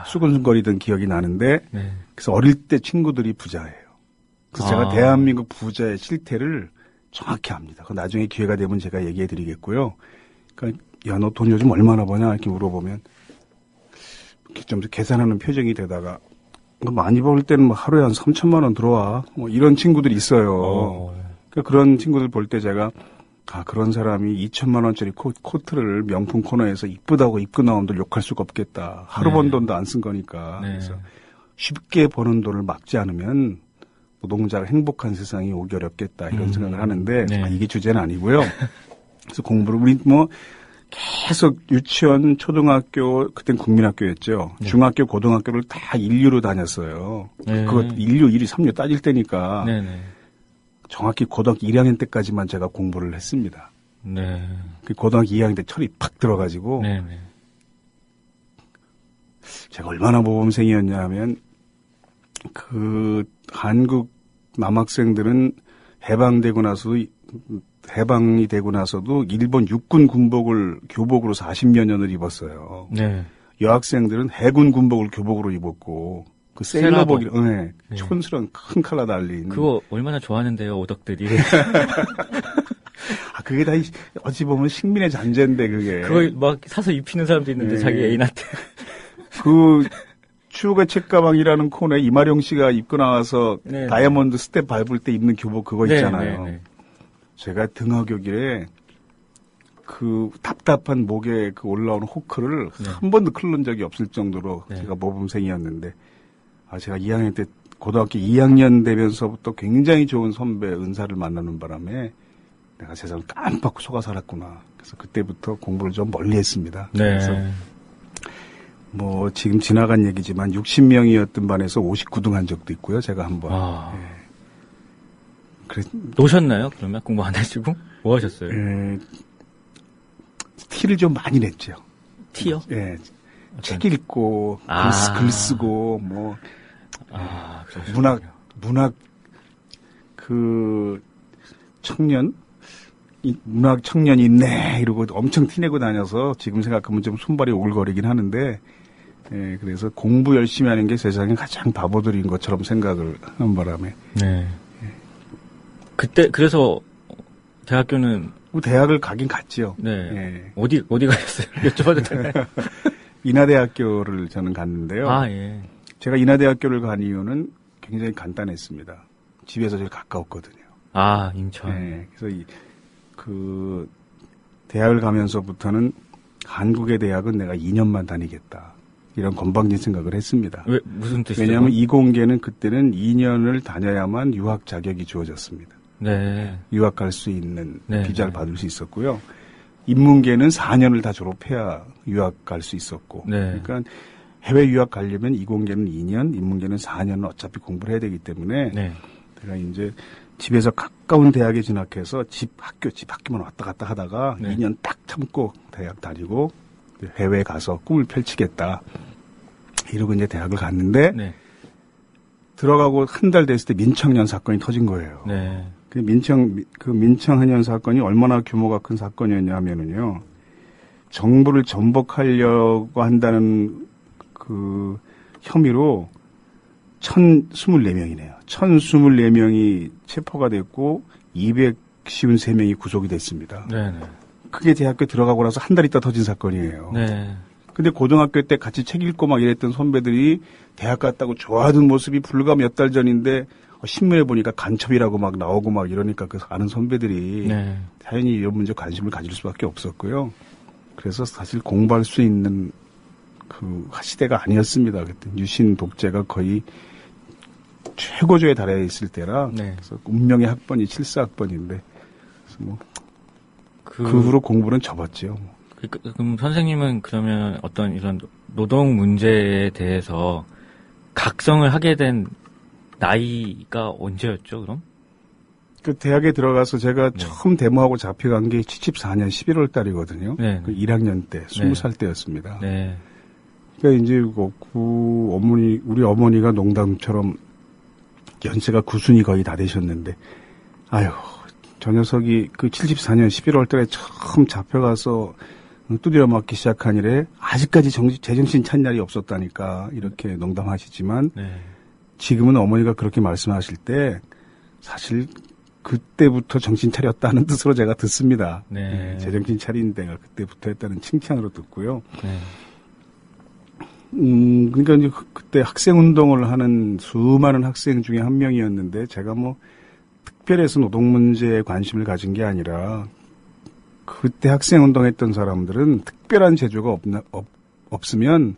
수근거리던 기억이 나는데 네. 그래서 어릴 때 친구들이 부자예요. 그래서 제가 대한민국 부자의 실태를 정확히 압니다. 나중에 기회가 되면 제가 얘기해 드리겠고요. 그러니까 야, 너 돈 요즘 얼마나 버냐? 이렇게 물어보면 이렇게 좀 계산하는 표정이 되다가 많이 벌 때는 뭐 하루에 한 3천만 원 들어와. 뭐 이런 친구들이 있어요. 그러니까 그런 친구들 볼 때 제가 그런 사람이 2천만 원짜리 코트를 명품 코너에서 이쁘다고 입고 나온들 욕할 수가 없겠다. 하루 번 돈도 안 쓴 거니까. 네. 그래서 쉽게 버는 돈을 막지 않으면 노동자가 행복한 세상이 오기 어렵겠다 이런 생각을 하는데 네. 이게 주제는 아니고요. 그래서 공부를 우리 뭐 계속 유치원, 초등학교 그땐 국민학교였죠. 네. 중학교, 고등학교를 다 인류로 다녔어요. 네. 그거 인류 1위, 3류 따질 때니까 네네. 정확히 고등학교 1학년 때까지만 제가 공부를 했습니다. 네. 그 고등학교 2학년 때 철이 팍 들어가지고 네네. 제가 얼마나 모범생이었냐 하면 그 한국 남학생들은 해방이 되고 나서도 일본 육군 군복을 교복으로 40여 년을 입었어요. 네. 여학생들은 해군 군복을 교복으로 입었고 그 세일러복이 네. 촌스러운 큰 칼라 달린 그거 얼마나 좋아하는데요, 오덕들이. 그게 다 어찌 보면 식민의 잔재인데 그게 그걸 막 사서 입히는 사람도 있는데 네. 자기 애인한테. 그 추억의 책가방이라는 코너에 이마룡 씨가 입고 나와서 네. 다이아몬드 스텝 밟을 때 입는 교복 그거 네, 있잖아요. 네, 네. 제가 등하교길에 그 답답한 목에 그 올라오는 호크를 네. 한 번도 클른 적이 없을 정도로 네. 제가 모범생이었는데 제가 2학년 때 고등학교 2학년 되면서부터 굉장히 좋은 선배 은사를 만나는 바람에 내가 세상을 깜빡 속아 살았구나. 그래서 그때부터 공부를 좀 멀리 했습니다. 네. 그래서 뭐 지금 지나간 얘기지만 60명이었던 반에서 59등 한 적도 있고요. 제가 한번. 아. 그래, 노셨나요? 그러면 공부 안 하시고? 뭐 하셨어요? 티를 좀 많이 냈죠. 티요? 예. 어떤- 책 읽고, 글 쓰고, 뭐, 그러시군요. 문학, 문학 청년이 있네, 이러고 엄청 티내고 다녀서 지금 생각하면 좀 손발이 오글거리긴 하는데, 예, 그래서 공부 열심히 하는 게 세상에 가장 바보들인 것처럼 생각을 하는 바람에. 네. 그때, 그래서, 대학교는, 대학을 가긴 갔죠. 네. 예. 어디 가셨어요? 여쭤봐도 되나요? 인하대학교를 저는 갔는데요. 아, 예. 제가 인하대학교를 간 이유는 굉장히 간단했습니다. 집에서 제일 가까웠거든요. 아, 인천. 네, 그래서 그 대학을 가면서부터는 한국의 대학은 내가 2년만 다니겠다. 이런 건방진 생각을 했습니다. 왜, 무슨 뜻이죠? 왜냐하면 이공계는 그때는 2년을 다녀야만 유학 자격이 주어졌습니다. 네. 유학 갈 수 있는 네, 비자를 네. 받을 수 있었고요. 인문계는 4년을 다 졸업해야 유학 갈 수 있었고. 네. 그러니까 해외 유학 가려면 이공계는 2년, 인문계는 4년은 어차피 공부를 해야 되기 때문에 네. 제가 이제 집에서 가까운 대학에 진학해서 집 학교만 왔다 갔다 하다가 네. 2년 딱 참고 대학 다니고 해외에 가서 꿈을 펼치겠다. 이러고 이제 대학을 갔는데 네. 들어가고 한 달 됐을 때 민청년 사건이 터진 거예요. 네. 그 민청한년 사건이 얼마나 규모가 큰 사건이었냐면은요. 정부를 전복하려고 한다는 그 혐의로 1,024명이네요. 1,024명이 체포가 됐고 253명이 구속이 됐습니다. 네. 그게 대학교 들어가고 나서 한 달 있다 터진 사건이에요. 네. 근데 고등학교 때 같이 책 읽고 막 이랬던 선배들이 대학 갔다고 좋아하던 모습이 불과 몇 달 전인데 신문에 보니까 간첩이라고 막 나오고 막 이러니까 그 아는 선배들이 네. 당연히 이런 문제 관심을 가질 수밖에 없었고요. 그래서 사실 공부할 수 있는 그 시대가 아니었습니다. 그때 유신 독재가 거의 최고조에 달해 있을 때라 네. 그래서 운명의 학번이 74학번인데 그래서 뭐 그 후로 공부는 접었죠. 그럼 선생님은 그러면 어떤 이런 노동 문제에 대해서 각성을 하게 된 나이가 언제였죠, 그럼? 그 대학에 들어가서 제가 네. 처음 데모하고 잡혀간 게 74년 11월 달이거든요. 네. 그 1학년 때 20살 때였습니다. 네. 그러니까 이제 우리 어머니가 농담처럼 연세가 9순이 거의 다 되셨는데, 아유, 저 녀석이 그 74년 11월 달에 처음 잡혀가서 두드려 맞기 시작한 이래 아직까지 제정신 찬 날이 없었다니까 이렇게 농담하시지만 네. 지금은 어머니가 그렇게 말씀하실 때 사실 그때부터 정신 차렸다는 뜻으로 제가 듣습니다. 네. 제정신 차린 데가 그때부터 했다는 칭찬으로 듣고요. 네. 그러니까 이제 그때 학생 운동을 하는 수많은 학생 중에 한 명이었는데 제가 뭐 특별해서 노동 문제에 관심을 가진 게 아니라 그때 학생 운동했던 사람들은 특별한 재주가 없으면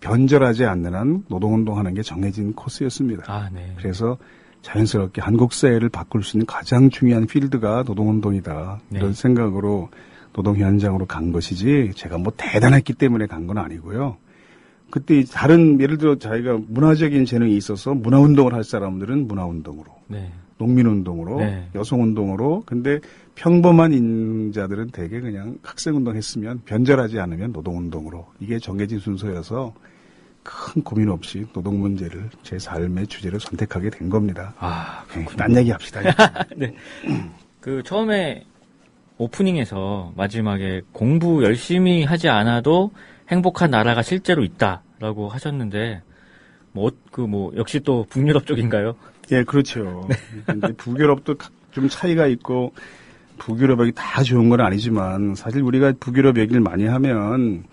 변절하지 않는 한 노동운동하는 게 정해진 코스였습니다. 아, 네. 그래서 자연스럽게 한국 사회를 바꿀 수 있는 가장 중요한 필드가 노동운동이다. 네. 이런 생각으로 노동 현장으로 간 것이지 제가 뭐 대단했기 때문에 간 건 아니고요. 그때 다른 예를 들어 자기가 문화적인 재능이 있어서 문화운동을 할 사람들은 문화운동으로, 네. 농민운동으로, 네. 여성운동으로. 근데 평범한 인자들은 대개 그냥 학생운동 했으면 변절하지 않으면 노동운동으로. 이게 정해진 순서여서 큰 고민 없이 노동 문제를 제 삶의 주제로 선택하게 된 겁니다. 아, 네, 딴 얘기 합시다. 네. 그 처음에 오프닝에서 마지막에 공부 열심히 하지 않아도 행복한 나라가 실제로 있다라고 하셨는데 역시 또 북유럽 쪽인가요? 예, 그렇죠. 근데 북유럽도 좀 차이가 있고 북유럽이 다 좋은 건 아니지만 사실 우리가 북유럽 얘기를 많이 하면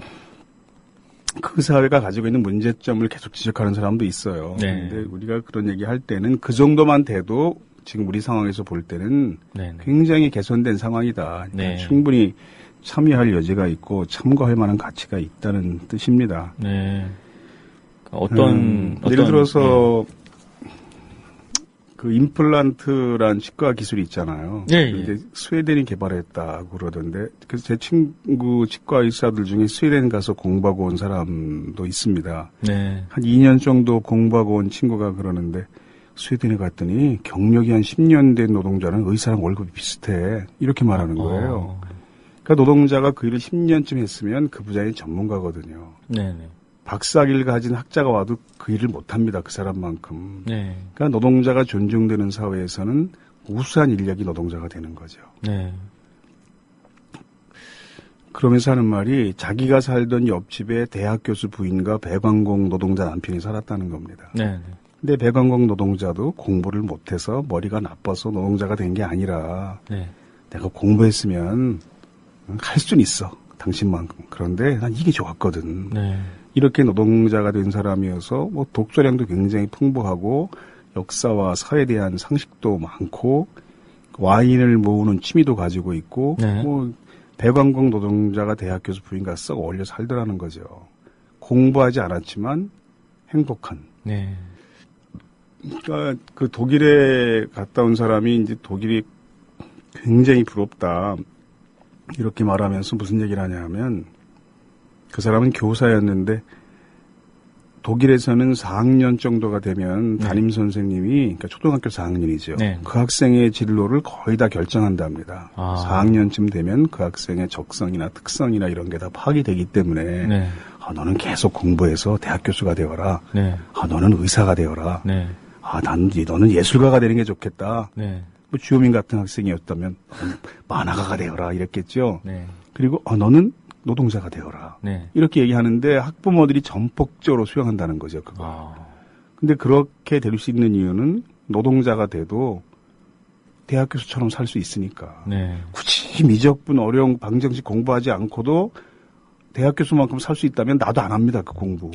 그 사회가 가지고 있는 문제점을 계속 지적하는 사람도 있어요. 네. 근데 우리가 그런 얘기 할 때는 그 정도만 돼도 지금 우리 상황에서 볼 때는 네네. 굉장히 개선된 상황이다. 그러니까 네. 충분히 참여할 여지가 있고 참고할 만한 가치가 있다는 뜻입니다. 네. 예를 들어서 그 임플란트란 치과 기술이 있잖아요. 예, 근데 스웨덴이 개발했다고 그러던데 그래서 제 친구 치과 의사들 중에 스웨덴 가서 공부하고 온 사람도 있습니다. 네. 한 2년 정도 공부하고 온 친구가 그러는데 스웨덴에 갔더니 경력이 한 10년 된 노동자는 의사랑 월급이 비슷해. 이렇게 말하는 거예요. 그러니까 노동자가 그 일을 10년쯤 했으면 그 분야의 전문가거든요. 네네. 박사학위를 가진 학자가 와도 그 일을 못합니다. 그 사람만큼. 네. 그러니까 노동자가 존중되는 사회에서는 우수한 인력이 노동자가 되는 거죠. 네. 그러면서 하는 말이 자기가 살던 옆집에 대학 교수 부인과 배관공 노동자 남편이 살았다는 겁니다. 네. 근데 배관공 노동자도 공부를 못해서 머리가 나빠서 노동자가 된 게 아니라 네. 내가 공부했으면 할 수는 있어. 당신만큼. 그런데 난 이게 좋았거든. 네. 이렇게 노동자가 된 사람이어서 뭐 독서량도 굉장히 풍부하고 역사와 사회에 대한 상식도 많고 와인을 모으는 취미도 가지고 있고 네. 뭐 배관공 노동자가 대학 교수 부인과 썩 어울려 살더라는 거죠. 공부하지 않았지만 행복한. 네. 그러니까 그 독일에 갔다 온 사람이 이제 독일이 굉장히 부럽다. 이렇게 말하면서 무슨 얘기를 하냐 하면 그 사람은 교사였는데 독일에서는 4학년 정도가 되면 담임 선생님이 그러니까 초등학교 4학년이죠. 네. 그 학생의 진로를 거의 다 결정한답니다. 아. 4학년쯤 되면 그 학생의 적성이나 특성이나 이런 게 다 파악이 되기 때문에 네. 너는 계속 공부해서 대학 교수가 되어라. 네. 너는 의사가 되어라. 네. 너는 예술가가 되는 게 좋겠다. 네. 뭐 주호민 같은 학생이었다면 만화가가 되어라 이랬겠죠. 네. 그리고 너는 노동자가 되어라. 네. 이렇게 얘기하는데 학부모들이 전폭적으로 수용한다는 거죠. 그거. 근데 그렇게 될 수 있는 이유는 노동자가 돼도 대학 교수처럼 살 수 있으니까. 네. 굳이 미적분 어려운 방정식 공부하지 않고도 대학 교수만큼 살 수 있다면 나도 안 합니다. 그 공부.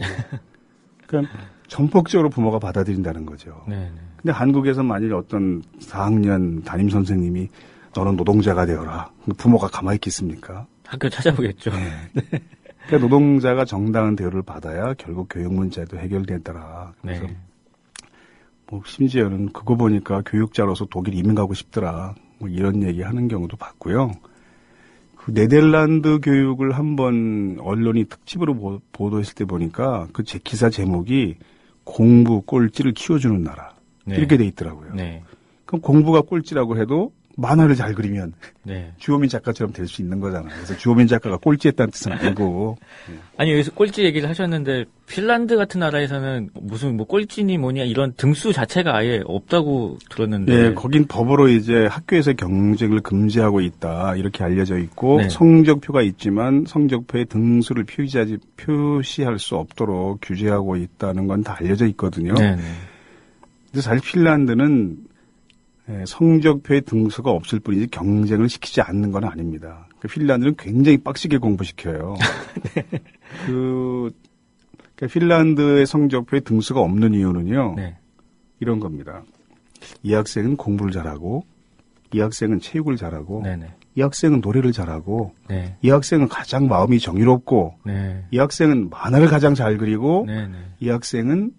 그러니까 전폭적으로 부모가 받아들인다는 거죠. 네. 근데 한국에서 만일 어떤 4학년 담임 선생님이 너는 노동자가 되어라. 부모가 가만히 있겠습니까? 학교 찾아보겠죠. 네. 그러니까 노동자가 정당한 대우를 받아야 결국 교육 문제도 해결되더라. 그래서 네. 뭐 심지어는 그거 보니까 교육자로서 독일 이민 가고 싶더라. 뭐 이런 얘기 하는 경우도 봤고요. 그 네덜란드 교육을 한번 언론이 특집으로 보도했을 때 보니까 그 기사 제목이 공부 꼴찌를 키워주는 나라. 네. 이렇게 돼 있더라고요. 네. 그럼 공부가 꼴찌라고 해도 만화를 잘 그리면 네. 주호민 작가처럼 될 수 있는 거잖아요. 그래서 주호민 작가가 꼴찌했다는 뜻은 아니고. 아니, 여기서 꼴찌 얘기를 하셨는데, 핀란드 같은 나라에서는 무슨 뭐 꼴찌니 뭐냐 이런 등수 자체가 아예 없다고 들었는데. 네, 거긴 법으로 이제 학교에서 경쟁을 금지하고 있다. 이렇게 알려져 있고, 네. 성적표가 있지만 성적표에 등수를 표시할 수 없도록 규제하고 있다는 건 다 알려져 있거든요. 네. 네. 근데 사실 핀란드는 성적표에 등수가 없을 뿐이지 경쟁을 시키지 않는 건 아닙니다. 핀란드는 굉장히 빡시게 공부시켜요. 네. 그러니까 핀란드의 성적표에 등수가 없는 이유는요. 네. 이런 겁니다. 이 학생은 공부를 잘하고 이 학생은 체육을 잘하고 네네. 이 학생은 노래를 잘하고 네. 이 학생은 가장 마음이 정의롭고 네. 이 학생은 만화를 가장 잘 그리고 네. 네. 이 학생은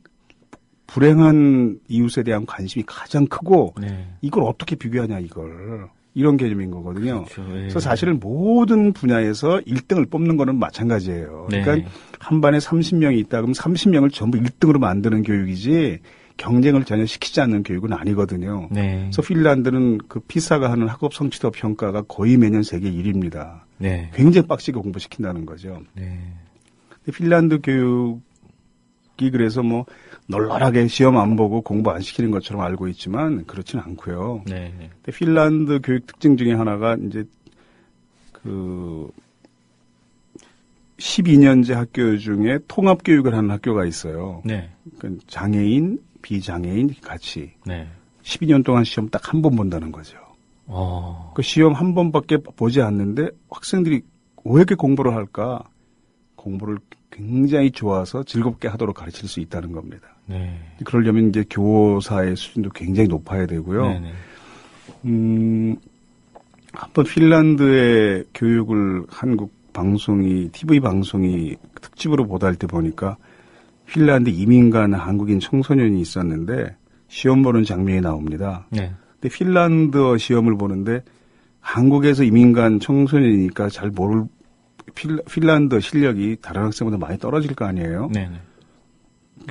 불행한 이웃에 대한 관심이 가장 크고 네. 이걸 어떻게 비교하냐 이걸 이런 개념인 거거든요. 그렇죠. 예. 그래서 사실은 모든 분야에서 1등을 뽑는 거는 마찬가지예요. 네. 그러니까 한 반에 30명이 있다 그러면 30명을 전부 1등으로 만드는 교육이지 경쟁을 전혀 시키지 않는 교육은 아니거든요. 네. 그래서 핀란드는 그 피사가 하는 학업 성취도 평가가 거의 매년 세계 1위입니다. 네. 굉장히 빡시게 공부시킨다는 거죠. 네. 근데 핀란드 교육이 그래서 뭐 널널하게 시험 안 보고 공부 안 시키는 것처럼 알고 있지만 그렇지는 않고요. 네. 근데 핀란드 교육 특징 중에 하나가 이제 그 12년제 학교 중에 통합 교육을 하는 학교가 있어요. 네. 그러니까 장애인, 비장애인 같이 네. 12년 동안 시험 딱 한 번 본다는 거죠. 그 시험 한 번밖에 보지 않는데 학생들이 왜 이렇게 공부를 할까? 공부를 굉장히 좋아서 즐겁게 하도록 가르칠 수 있다는 겁니다. 네. 그러려면 이제 교사의 수준도 굉장히 높아야 되고요. 네네. 한번 핀란드의 교육을 한국 방송이, TV 방송이 특집으로 보도할 때 보니까 핀란드 이민 간 한국인 청소년이 있었는데 시험 보는 장면이 나옵니다. 네. 근데 핀란드어 시험을 보는데 한국에서 이민 간 청소년이니까 잘 모를 핀란드 실력이 다른 학생보다 많이 떨어질 거 아니에요. 네네.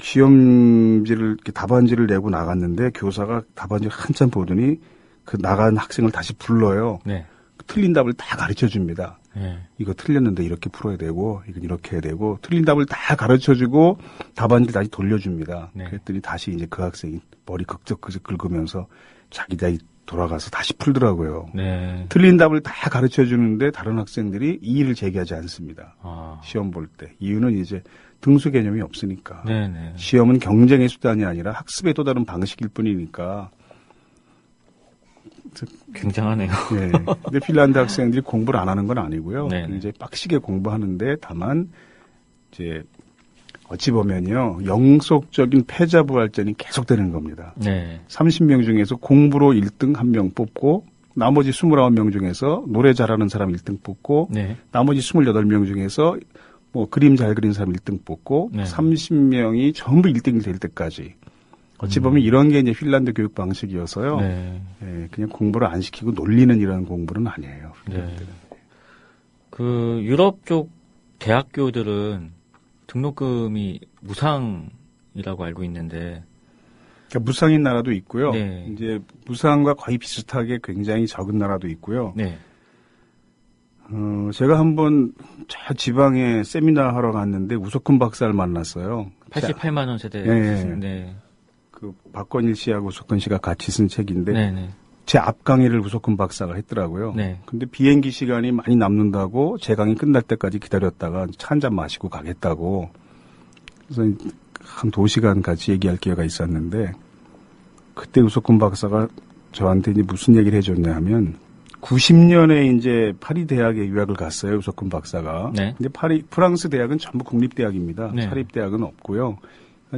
시험지를 이렇게 답안지를 내고 나갔는데 교사가 답안지를 한참 보더니 그 나간 학생을 다시 불러요. 네. 틀린 답을 다 가르쳐 줍니다. 네. 이거 틀렸는데 이렇게 풀어야 되고 이건 이렇게 해야 되고 틀린 답을 다 가르쳐 주고 답안지를 다시 돌려줍니다. 네. 그랬더니 다시 이제 그 학생이 머리 극적극적 긁으면서 자기 다시 돌아가서 다시 풀더라고요. 네. 틀린 답을 다 가르쳐 주는데 다른 학생들이 이의를 제기하지 않습니다. 아. 시험 볼 때. 이유는 이제 등수 개념이 없으니까. 네네. 시험은 경쟁의 수단이 아니라 학습의 또 다른 방식일 뿐이니까. 굉장하네요. 네. 근데 핀란드 학생들이 공부를 안 하는 건 아니고요. 네네. 이제 빡시게 공부하는데 다만 이제 어찌 보면요. 영속적인 패자부활전이 계속되는 겁니다. 네. 30명 중에서 공부로 1등 1명 뽑고 나머지 29명 중에서 노래 잘하는 사람 1등 뽑고 네. 나머지 28명 중에서 뭐 그림 잘 그리는 사람 1등 뽑고 네. 30명이 전부 1등이 될 때까지 어찌 보면 이런 게 이제 핀란드 교육 방식이어서요. 네. 예, 그냥 공부를 안 시키고 놀리는 이런 공부는 아니에요. 네. 그 유럽 쪽 대학교들은 등록금이 무상이라고 알고 있는데 그러니까 무상인 나라도 있고요. 네. 이제 무상과 거의 비슷하게 굉장히 적은 나라도 있고요. 네. 제가 한번 저 지방에 세미나 하러 갔는데 우석훈 박사를 만났어요. 88만 원 세대. 네. 네. 그 박건일 씨하고 우석훈 씨가 같이 쓴 책인데 네네. 제 앞 강의를 우석훈 박사가 했더라고요. 네. 근데 비행기 시간이 많이 남는다고 제 강의 끝날 때까지 기다렸다가 차 한 잔 마시고 가겠다고. 그래서 한 2시간 같이 얘기할 기회가 있었는데 그때 우석훈 박사가 저한테 이제 무슨 얘기를 해줬냐 하면 90년에 이제 파리 대학에 유학을 갔어요. 우석훈 박사가. 네. 근데 프랑스 대학은 전부 국립대학입니다. 네. 사립대학은 없고요.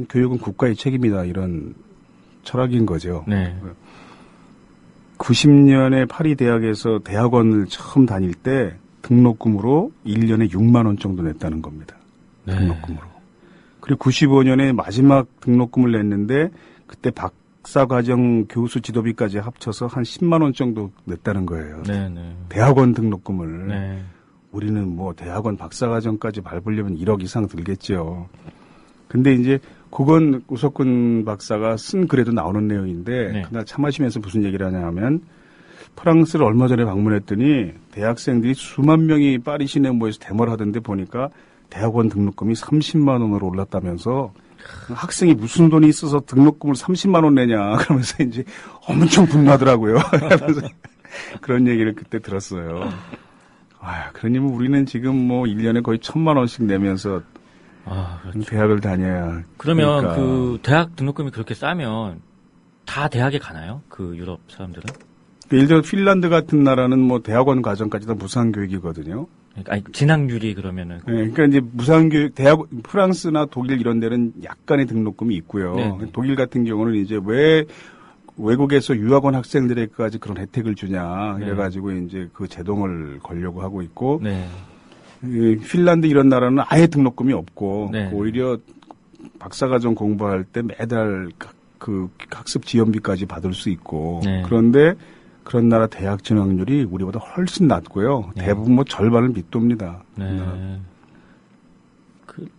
교육은 국가의 책임이다 이런 철학인 거죠. 네. 90년에 파리 대학에서 대학원을 처음 다닐 때 등록금으로 1년에 6만 원 정도 냈다는 겁니다. 네. 등록금으로. 그리고 95년에 마지막 등록금을 냈는데 그때 박사과정 교수 지도비까지 합쳐서 한 10만 원 정도 냈다는 거예요. 네네. 대학원 등록금을. 네. 우리는 뭐 대학원 박사과정까지 밟으려면 1억 이상 들겠죠. 근데 이제 그건 우석훈 박사가 쓴 글에도 나오는 내용인데 네. 그날 차 마시면서 무슨 얘기를 하냐 하면 프랑스를 얼마 전에 방문했더니 대학생들이 수만 명이 파리 시내 모여서 데모를 하던데 보니까 대학원 등록금이 30만 원으로 올랐다면서 학생이 무슨 돈이 있어서 등록금을 30만 원 내냐 그러면서 이제 엄청 분노하더라고요. 그러면서 그런 얘기를 그때 들었어요. 그러니까 우리는 지금 뭐 1년에 거의 1,000만 원씩 내면서 그렇죠. 대학을 다녀야. 그러면 그러니까. 그 대학 등록금이 그렇게 싸면 다 대학에 가나요? 그 유럽 사람들은? 예를 들어 핀란드 같은 나라는 뭐 대학원 과정까지 다 무상 교육이거든요. 그러니까 아니, 진학률이 그러면은. 네, 그러니까 이제 무상 교육 프랑스나 독일 이런 데는 약간의 등록금이 있고요. 네네. 독일 같은 경우는 이제 왜 외국에서 유학원 학생들에게까지 그런 혜택을 주냐 이래가지고 이제 그 제동을 걸려고 하고 있고 네. 이 핀란드 이런 나라는 아예 등록금이 없고 네. 오히려 박사과정 공부할 때 매달 그 학습 지원비까지 받을 수 있고 네. 그런데 그런 나라 대학 진학률이 우리보다 훨씬 낮고요. 네. 대부분 뭐 절반을 밑돕니다. 네.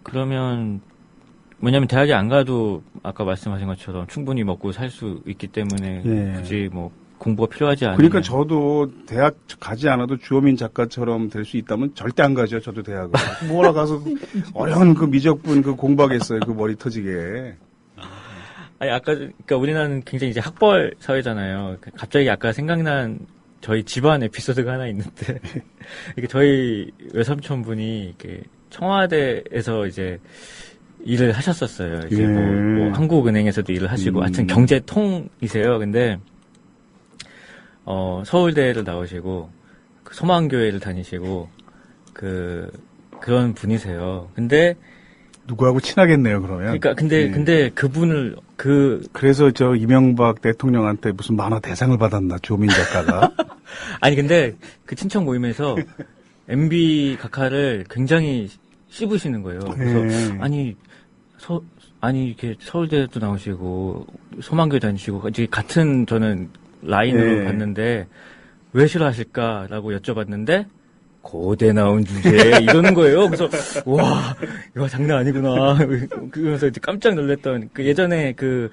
그러면 왜냐하면 대학에 안 가도 아까 말씀하신 것처럼 충분히 먹고 살 수 있기 때문에 예. 굳이 뭐 공부가 필요하지 않아요. 그러니까 저도 대학 가지 않아도 주호민 작가처럼 될 수 있다면 절대 안 가죠. 저도 대학을. 뭐라 가서 어려운 그 미적분 그 공부하겠어요. 그 머리 터지게. 아니 아까 그러니까 우리나라는 굉장히 이제 학벌 사회잖아요. 갑자기 아까 생각난 저희 집안 에피소드가 하나 있는데 이게 저희 외삼촌분이 이렇게 청와대에서 이제 일을 하셨었어요. 이제 예. 뭐 한국은행에서도 일을 하시고 하여튼 경제통이세요. 근데 서울대를 나오시고 그 소망교회를 다니시고 그런 분이세요. 근데 누구하고 친하겠네요, 그러면. 그러니까 근데 그분을 그래서 저 이명박 대통령한테 무슨 만화 대상을 받았나, 주호민 작가가. 아니 근데 그 친척 모임에서 MB 각하를 굉장히 씹으시는 거예요. 그래서 아니 이렇게 서울대도 나오시고 소망교회 다니시고 이제 같은 저는 라인으로 봤는데 왜 싫어하실까라고 여쭤봤는데 고대 나온 주제에 이러는 거예요. 그래서 와 이거 장난 아니구나. 그러면서 이제 깜짝 놀랐던 그 예전에 그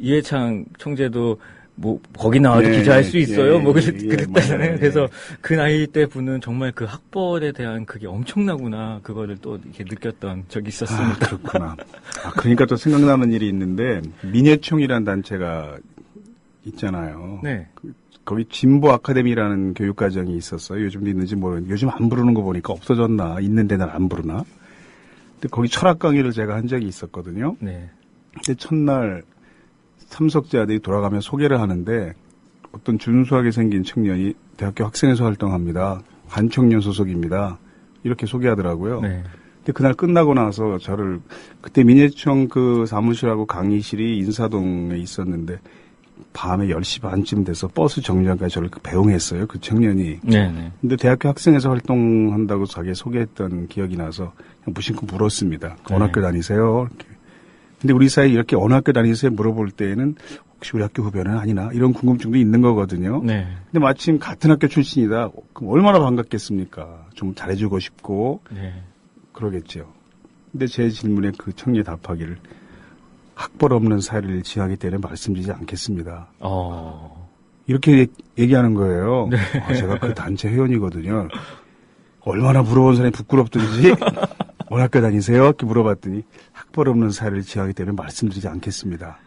이회창 총재도 뭐 거기 나와도 기자할 수 있어요. 뭐 그랬다잖아요. 그래서 그 나이 때 분은 정말 그 학벌에 대한 그게 엄청나구나. 그거를 또 이렇게 느꼈던 적이 있었습니다. 아, 그렇구나. 그러니까 또 생각나는 일이 있는데 민예총이라는 단체가 있잖아요. 네. 거기 진보 아카데미라는 교육과정이 있었어요. 요즘도 있는지 모르겠는데 요즘 안 부르는 거 보니까 없어졌나 있는데 난 안 부르나. 근데 거기 철학 강의를 제가 한 적이 있었거든요. 네. 근데 첫날 참석자들이 돌아가며 소개를 하는데 어떤 준수하게 생긴 청년이 대학교 학생회에서 활동합니다. 한청년 소속입니다. 이렇게 소개하더라고요. 네. 근데 그날 끝나고 나서 저를 그때 민예청 그 사무실하고 강의실이 인사동에 있었는데 밤에 10시 반쯤 돼서 버스 정류장까지 저를 배웅했어요. 그 청년이. 네. 근데 대학교 학생회에서 활동한다고 자기 소개했던 기억이 나서 그냥 무심코 물었습니다. 어느 학교 다니세요? 이렇게. 근데 우리 사이에 이렇게 어느 학교 다니세요? 물어볼 때에는 혹시 우리 학교 후배는 아니나? 이런 궁금증도 있는 거거든요. 네. 근데 마침 같은 학교 출신이다. 그럼 얼마나 반갑겠습니까? 좀 잘해주고 싶고. 네. 그러겠죠. 근데 제 질문에 그 청년이 답하기를 학벌 없는 사회를 지향하기 때문에 말씀드리지 않겠습니다. 이렇게 얘기하는 거예요. 네. 제가 그 단체 회원이거든요. 얼마나 부러운 사람이 부끄럽든지 어느 학교 다니세요? 이렇게 물어봤더니 학벌 없는 사회를 지향하기 때문에 말씀드리지 않겠습니다.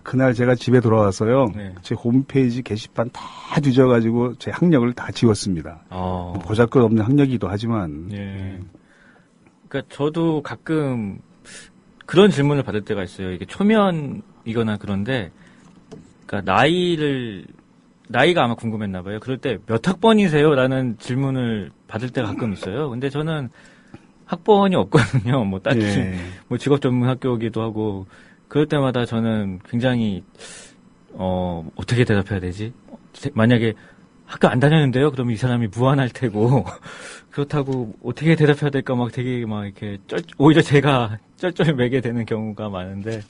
그날 제가 집에 돌아와서요. 네. 제 홈페이지 게시판 다 뒤져가지고 제 학력을 다 지웠습니다. 보잘것없는 학력이기도 하지만. 네. 그러니까 저도 가끔 그런 질문을 받을 때가 있어요. 이게 초면이거나 그런데, 그러니까 나이가 아마 궁금했나 봐요. 그럴 때 몇 학번이세요? 라는 질문을 받을 때가 가끔 있어요. 근데 저는 학번이 없거든요. 뭐 딱히 뭐 직업 전문 학교이기도 하고 그럴 때마다 저는 굉장히 어떻게 대답해야 되지? 만약에 학교 안 다녔는데요? 그러면 이 사람이 무안할 테고 그렇다고 어떻게 대답해야 될까 막 되게 막 이렇게 오히려 제가 쩔쩔매게 되는 경우가 많은데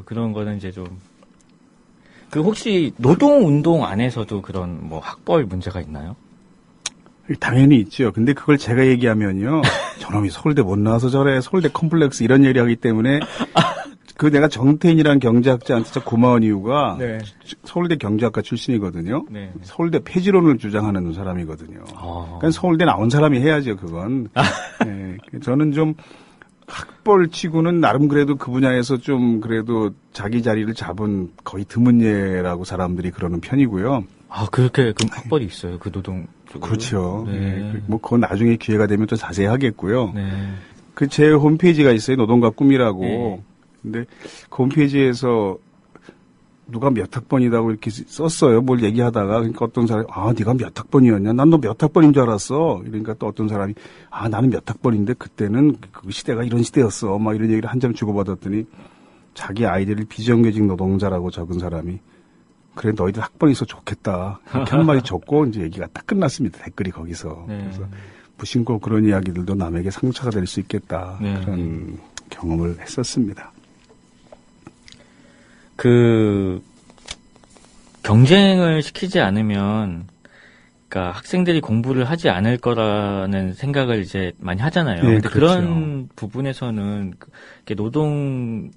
그런 거는 이제 좀 혹시 노동운동 안에서도 그런 뭐 학벌 문제가 있나요? 당연히 있죠. 근데 그걸 제가 얘기하면요. 저놈이 서울대 못 나와서 저래. 서울대 컴플렉스 이런 얘기를 하기 때문에 내가 정태인이라는 경제학자한테 진짜 고마운 이유가 서울대 경제학과 출신이거든요. 네. 서울대 폐지론을 주장하는 사람이거든요. 그러니까 서울대 나온 사람이 해야죠. 그건. 네. 저는 좀 학벌 치고는 나름 그래도 그 분야에서 좀 그래도 자기 자리를 잡은 거의 드문 예라고 사람들이 그러는 편이고요. 그렇게 그 학벌이 있어요. 그 노동 쪽으로. 그렇죠. 네. 뭐 그건 나중에 기회가 되면 또 자세히 하겠고요. 네. 그 제 홈페이지가 있어요. 노동과 꿈이라고. 네. 근데 그 홈페이지에서 누가 몇 학번이라고 이렇게 썼어요. 뭘 얘기하다가 그러니까 어떤 사람이 네가 몇 학번이었냐? 난 너 몇 학번인 줄 알았어. 그러니까 또 어떤 사람이 나는 몇 학번인데 그때는 그 시대가 이런 시대였어. 막 이런 얘기를 한참 주고받았더니 자기 아이들을 비정규직 노동자라고 적은 사람이 그래 너희들 학번이 있어 좋겠다 이렇게 한마디 적고 이제 얘기가 딱 끝났습니다. 댓글이 거기서. 네. 그래서 무심코 그런 이야기들도 남에게 상처가 될 수 있겠다 네. 그런 경험을 했었습니다. 그 경쟁을 시키지 않으면 그러니까 학생들이 공부를 하지 않을 거라는 생각을 이제 많이 하잖아요. 네, 근데 그렇죠. 그런 부분에서는 노동자들도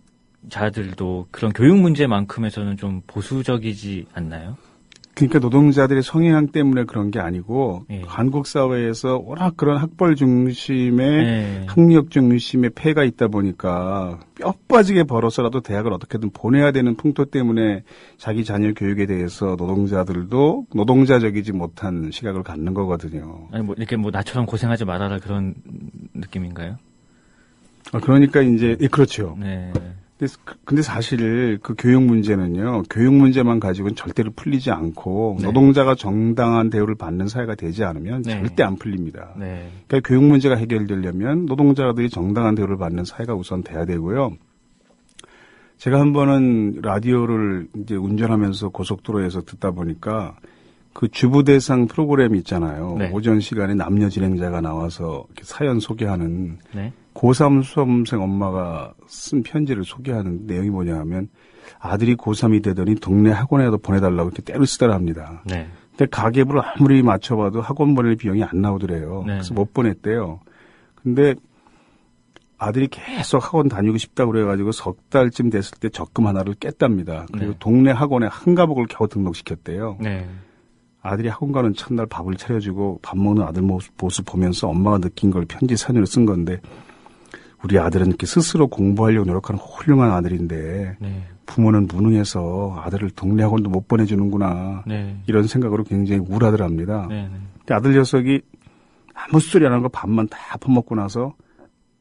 그런 교육 문제만큼에서는 좀 보수적이지 않나요? 그러니까 노동자들의 성향 때문에 그런 게 아니고 네. 한국 사회에서 워낙 그런 학벌 중심의 네. 학력 중심의 폐가 있다 보니까 뼈 빠지게 벌어서라도 대학을 어떻게든 보내야 되는 풍토 때문에 자기 자녀 교육에 대해서 노동자들도 노동자적이지 못한 시각을 갖는 거거든요. 아니 뭐 이렇게 뭐 나처럼 고생하지 말아라 그런 느낌인가요? 그러니까 이제 그렇죠. 네. 근데 사실 그 교육 문제는요, 교육 문제만 가지고는 절대로 풀리지 않고 네. 노동자가 정당한 대우를 받는 사회가 되지 않으면 네. 절대 안 풀립니다. 네. 그러니까 교육 문제가 해결되려면 노동자들이 정당한 대우를 받는 사회가 우선 돼야 되고요. 제가 한 번은 라디오를 이제 운전하면서 고속도로에서 듣다 보니까 그 주부 대상 프로그램 있잖아요. 네. 오전 시간에 남녀 진행자가 나와서 이렇게 사연 소개하는 네. 고3 수험생 엄마가 쓴 편지를 소개하는 내용이 뭐냐 하면 아들이 고3이 되더니 동네 학원에도 보내달라고 이렇게 때를 쓰더랍니다. 네. 근데 가계부를 아무리 맞춰봐도 학원 보낼 비용이 안 나오더래요. 네. 그래서 못 보냈대요. 근데 아들이 계속 학원 다니고 싶다고 그래가지고 석 달쯤 됐을 때 적금 하나를 깼답니다. 그리고 네. 동네 학원에 한가복을 겨우 등록시켰대요. 네. 아들이 학원 가는 첫날 밥을 차려주고 밥 먹는 아들 모습 보면서 엄마가 느낀 걸 편지 사연으로 쓴 건데 우리 아들은 이렇게 스스로 공부하려고 노력하는 훌륭한 아들인데 네. 부모는 무능해서 아들을 동네 학원도 못 보내주는구나. 네. 이런 생각으로 굉장히 우울하더랍니다. 네. 근데 아들 녀석이 아무 소리 안 하는 거 밥만 다 퍼먹고 나서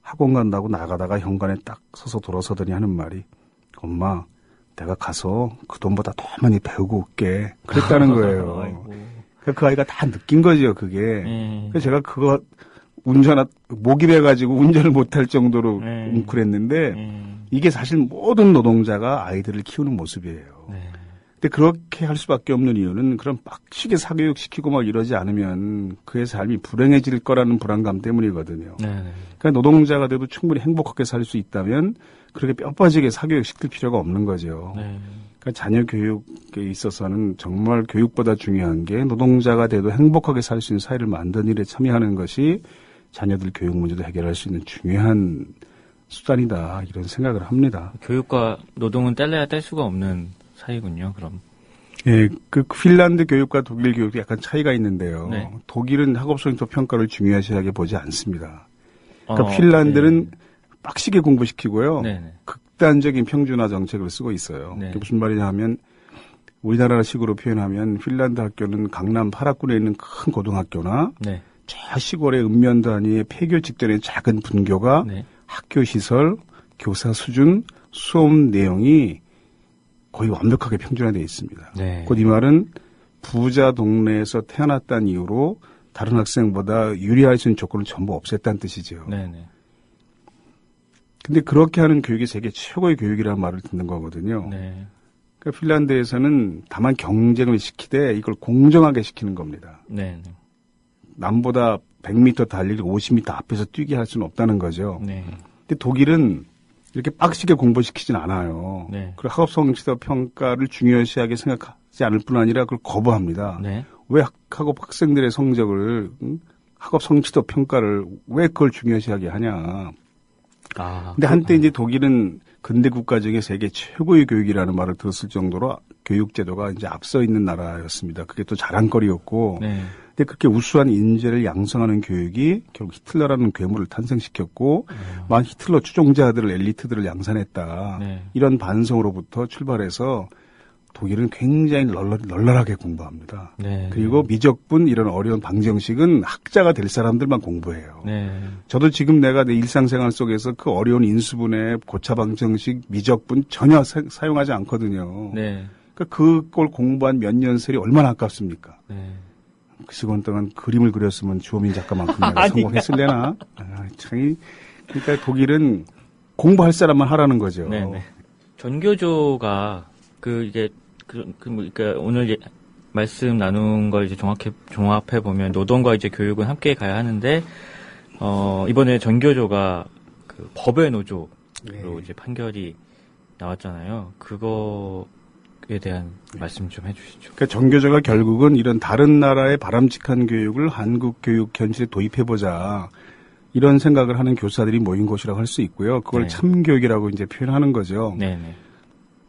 학원 간다고 나가다가 현관에 딱 서서 돌아서더니 하는 말이 엄마 내가 가서 그 돈보다 더 많이 배우고 올게. 그랬다는 거예요. 그러니까 그 아이가 다 느낀 거죠, 그게. 그래서 제가 그거 모기래가지고 운전을 못할 정도로 웅크랬는데 이게 사실 모든 노동자가 아이들을 키우는 모습이에요. 네. 근데 그렇게 할 수밖에 없는 이유는 그런 빡시게 사교육시키고 막 이러지 않으면 그의 삶이 불행해질 거라는 불안감 때문이거든요. 네. 그러니까 노동자가 돼도 충분히 행복하게 살 수 있다면 그렇게 뼈 빠지게 사교육시킬 필요가 없는 거죠. 네. 그러니까 자녀 교육에 있어서는 정말 교육보다 중요한 게 노동자가 돼도 행복하게 살 수 있는 사회를 만드는 일에 참여하는 것이 자녀들 교육 문제도 해결할 수 있는 중요한 수단이다 이런 생각을 합니다. 교육과 노동은 뗄래야 뗄 수가 없는 사이군요. 그럼. 예, 그 핀란드 교육과 독일 교육도 약간 차이가 있는데요. 네. 독일은 학업 성취도 평가를 중요시하게 보지 않습니다. 그러니까 핀란드는 빡시게 공부시키고요. 네. 극단적인 평준화 정책을 쓰고 있어요. 네. 그게 무슨 말이냐 하면 우리나라식으로 표현하면 핀란드 학교는 강남 8학군에 있는 큰 고등학교나 네. 저 시골의 읍면 단위의 폐교 집단의 작은 분교가 네. 학교 시설, 교사 수준, 수업 내용이 거의 완벽하게 평준화되어 있습니다. 네. 곧 이 말은 부자 동네에서 태어났다는 이유로 다른 학생보다 유리할 수 있는 조건을 전부 없앴다는 뜻이죠. 네네. 근데 그렇게 하는 교육이 세계 최고의 교육이라는 말을 듣는 거거든요. 네. 그러니까 핀란드에서는 다만 경쟁을 시키되 이걸 공정하게 시키는 겁니다. 네. 남보다 100m 달리기 50m 앞에서 뛰게 할 수는 없다는 거죠. 네. 근데 독일은 이렇게 빡시게 공부시키진 않아요. 네. 그리고 학업 성취도 평가를 중요시하게 생각하지 않을 뿐 아니라 그걸 거부합니다. 네. 왜 학업 학생들의 성적을 학업 성취도 평가를 왜 그걸 중요시하게 하냐. 아. 근데 한때 이제 독일은 근대 국가 중에 세계 최고의 교육이라는 말을 들었을 정도로 교육 제도가 이제 앞서 있는 나라였습니다. 그게 또 자랑거리였고. 네. 근데 그렇게 우수한 인재를 양성하는 교육이 결국 히틀러라는 괴물을 탄생시켰고, 만 히틀러 추종자들을 엘리트들을 양산했다. 네. 이런 반성으로부터 출발해서 독일은 굉장히 널널하게 공부합니다. 네. 그리고 미적분 이런 어려운 방정식은 학자가 될 사람들만 공부해요. 네. 저도 지금 내가 내 일상생활 속에서 그 어려운 인수분해, 고차 방정식, 미적분 전혀 사용하지 않거든요. 네. 그러니까 그걸 공부한 몇 년 세월이 얼마나 아깝습니까? 네. 그 시간 동안 그림을 그렸으면 주호민 작가만큼 내가 성공했을래나? 아, 참, 그러니까 독일은 공부할 사람만 하라는 거죠. 네. 네. 전교조가 그러니까 오늘 말씀 나눈 걸 이제 종합해 보면 노동과 이제 교육은 함께 가야 하는데 이번에 전교조가 그 법의 노조로 이제 판결이 나왔잖아요. 그거에 대한 말씀 좀 해주시죠. 그러니까 전교조가 결국은 이런 다른 나라의 바람직한 교육을 한국 교육 현실에 도입해보자. 이런 생각을 하는 교사들이 모인 곳이라고 할 수 있고요. 그걸 참교육이라고 이제 표현하는 거죠. 네네.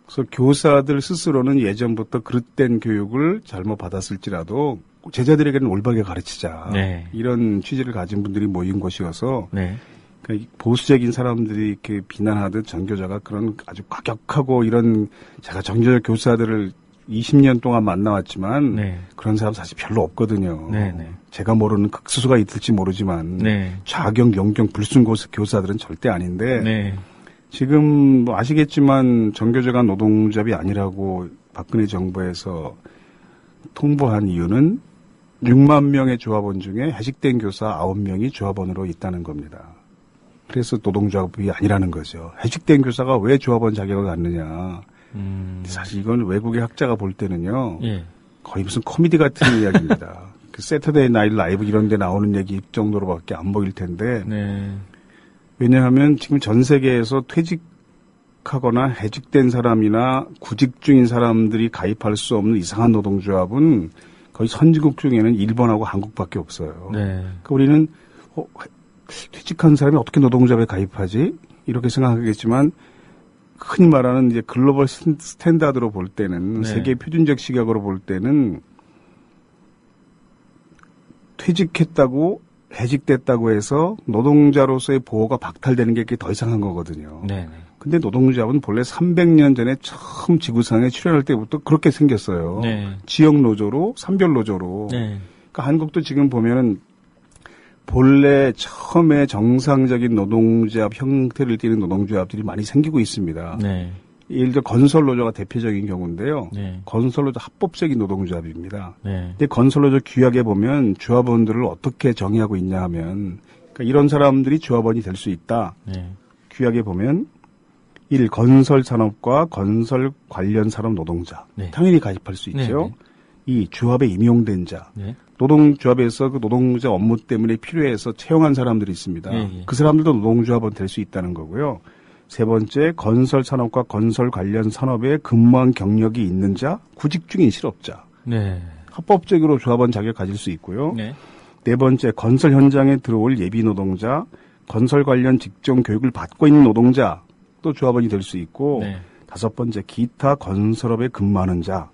그래서 교사들 스스로는 예전부터 그릇된 교육을 잘못 받았을지라도 제자들에게는 올바르게 가르치자. 네. 이런 취지를 가진 분들이 모인 곳이어서 네. 그러니까 보수적인 사람들이 이렇게 비난하듯 전교조가 그런 아주 과격하고 이런 제가 전교조 교사들을 20년 동안 만나왔지만 네. 그런 사람 사실 별로 없거든요. 네네. 제가 모르는 극소수가 있을지 모르지만 네. 좌경, 용경, 불순 교사들은 절대 아닌데 네. 지금 뭐 아시겠지만 전교조가 노동조합이 아니라고 박근혜 정부에서 통보한 이유는 6만 명의 조합원 중에 해직된 교사 9명이 조합원으로 있다는 겁니다. 그래서 노동조합이 아니라는 거죠. 해직된 교사가 왜 조합원 자격을 갖느냐. 사실 이건 외국의 학자가 볼 때는요. 예. 거의 무슨 코미디 같은 이야기입니다. 그 세터데이 나이트 라이브 이런 데 나오는 얘기 정도로밖에 안 보일 텐데. 네. 왜냐하면 지금 전 세계에서 퇴직하거나 해직된 사람이나 구직 중인 사람들이 가입할 수 없는 이상한 노동조합은 거의 선진국 중에는 일본하고 한국밖에 없어요. 네. 그러니까 우리는 퇴직한 사람이 어떻게 노동조합에 가입하지? 이렇게 생각하겠지만 흔히 말하는 이제 글로벌 스탠다드로 볼 때는 세계 표준적 시각으로 볼 때는 퇴직했다고 해직됐다고 해서 노동자로서의 보호가 박탈되는 게 더 이상한 거거든요. 네. 근데 노동조합은 본래 300년 전에 처음 지구상에 출현할 때부터 그렇게 생겼어요. 네. 지역 노조로, 산별 노조로. 네. 그러니까 한국도 지금 보면은 본래 처음에 정상적인 노동조합 형태를 띠는 노동조합들이 많이 생기고 있습니다. 네. 예를 들어 건설노조가 대표적인 경우인데요. 네. 건설노조 합법적인 노동조합입니다. 네. 근데 건설노조 규약에 보면 조합원들을 어떻게 정의하고 있냐 하면 그러니까 이런 사람들이 조합원이 될 수 있다. 네. 규약에 보면 1. 건설 산업과 건설 관련 산업 노동자. 네. 당연히 가입할 수 있죠. 네. 2. 조합에 임용된 자. 네. 노동조합에서 그 노동자 업무 때문에 필요해서 채용한 사람들이 있습니다. 예. 그 사람들도 노동조합원 될 수 있다는 거고요. 세 번째, 건설 산업과 건설 관련 산업에 근무한 경력이 있는 자, 구직 중인 실업자. 네. 합법적으로 조합원 자격 가질 수 있고요. 네. 네 번째, 건설 현장에 들어올 예비 노동자, 건설 관련 직종 교육을 받고 있는 노동자, 또 조합원이 될 수 있고, 네. 다섯 번째, 기타 건설업에 근무하는 자.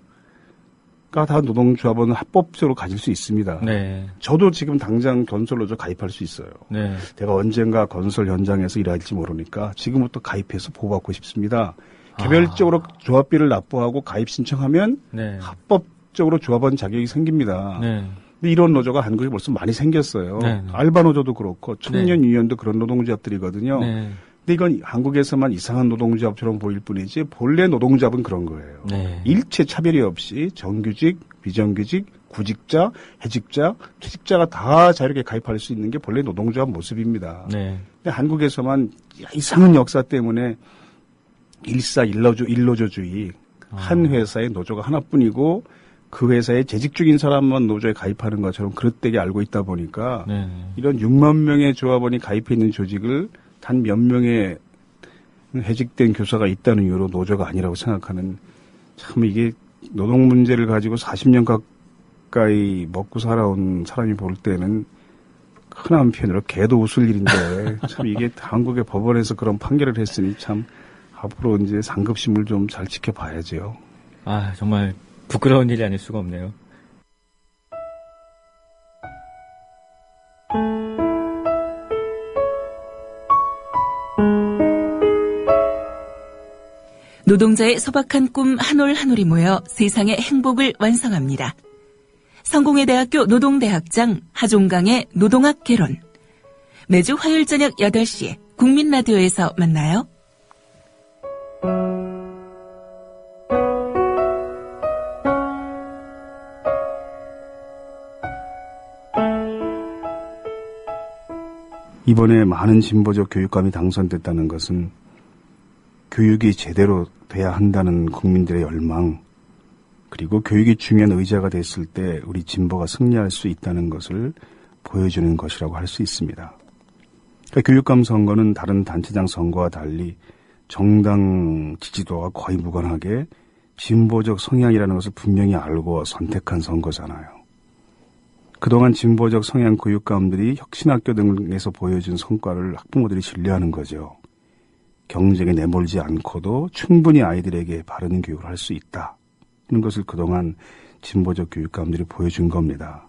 가 다 노동조합은 합법적으로 가질 수 있습니다. 네. 저도 지금 당장 건설노조 가입할 수 있어요. 네. 제가 언젠가 건설 현장에서 일할지 모르니까 지금부터 가입해서 보호받고 싶습니다. 개별적으로 조합비를 납부하고 가입 신청하면 네. 합법적으로 조합원 자격이 생깁니다. 네. 근데 이런 노조가 한국에 벌써 많이 생겼어요. 네. 알바 노조도 그렇고 청년 유니언도 그런 노동조합들이거든요. 네. 근데 이건 한국에서만 이상한 노동조합처럼 보일 뿐이지 본래 노동조합은 그런 거예요. 네. 일체 차별이 없이 정규직, 비정규직, 구직자, 해직자, 퇴직자가 다 자유롭게 가입할 수 있는 게 본래 노동조합 모습입니다. 네. 근데 한국에서만 이상한 역사 때문에 일노조주의 한 회사의 노조가 하나뿐이고 그 회사에 재직 중인 사람만 노조에 가입하는 것처럼 그릇되게 알고 있다 보니까 네. 이런 6만 명의 조합원이 가입해 있는 조직을 단 몇 명의 해직된 교사가 있다는 이유로 노조가 아니라고 생각하는 참 이게 노동 문제를 가지고 40년 가까이 먹고 살아온 사람이 볼 때는 큰 한편으로 개도 웃을 일인데 참 이게 한국의 법원에서 그런 판결을 했으니 참 앞으로 이제 상급심을 좀 잘 지켜봐야죠. 아, 정말 부끄러운 일이 아닐 수가 없네요. 노동자의 소박한 꿈 한 올 한 올이 모여 세상의 행복을 완성합니다. 성공회대학교 노동대학장 하종강의 노동학 개론. 매주 화요일 저녁 8시에 국민라디오에서 만나요. 이번에 많은 진보적 교육감이 당선됐다는 것은 교육이 제대로 돼야 한다는 국민들의 열망, 그리고 교육이 중요한 의자가 됐을 때 우리 진보가 승리할 수 있다는 것을 보여주는 것이라고 할 수 있습니다. 그러니까 교육감 선거는 다른 단체장 선거와 달리 정당 지지도와 거의 무관하게 진보적 성향이라는 것을 분명히 알고 선택한 선거잖아요. 그동안 진보적 성향 교육감들이 혁신학교 등에서 보여준 성과를 학부모들이 신뢰하는 거죠. 경쟁에 내몰지 않고도 충분히 아이들에게 바른 교육을 할 수 있다는 것을 그동안 진보적 교육감들이 보여준 겁니다.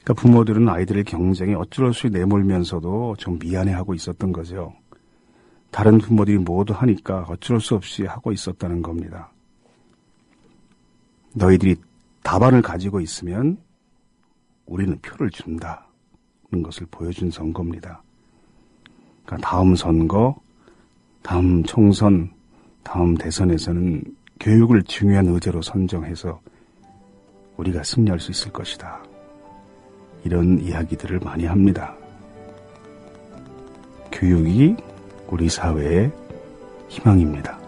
그러니까 부모들은 아이들의 경쟁에 어쩔 수 없이 내몰면서도 좀 미안해하고 있었던 거죠. 다른 부모들이 모두 하니까 어쩔 수 없이 하고 있었다는 겁니다. 너희들이 답안을 가지고 있으면 우리는 표를 준다는 것을 보여준 선거입니다. 그러니까 다음 선거, 다음 총선, 다음 대선에서는 교육을 중요한 의제로 선정해서 우리가 승리할 수 있을 것이다. 이런 이야기들을 많이 합니다. 교육이 우리 사회의 희망입니다.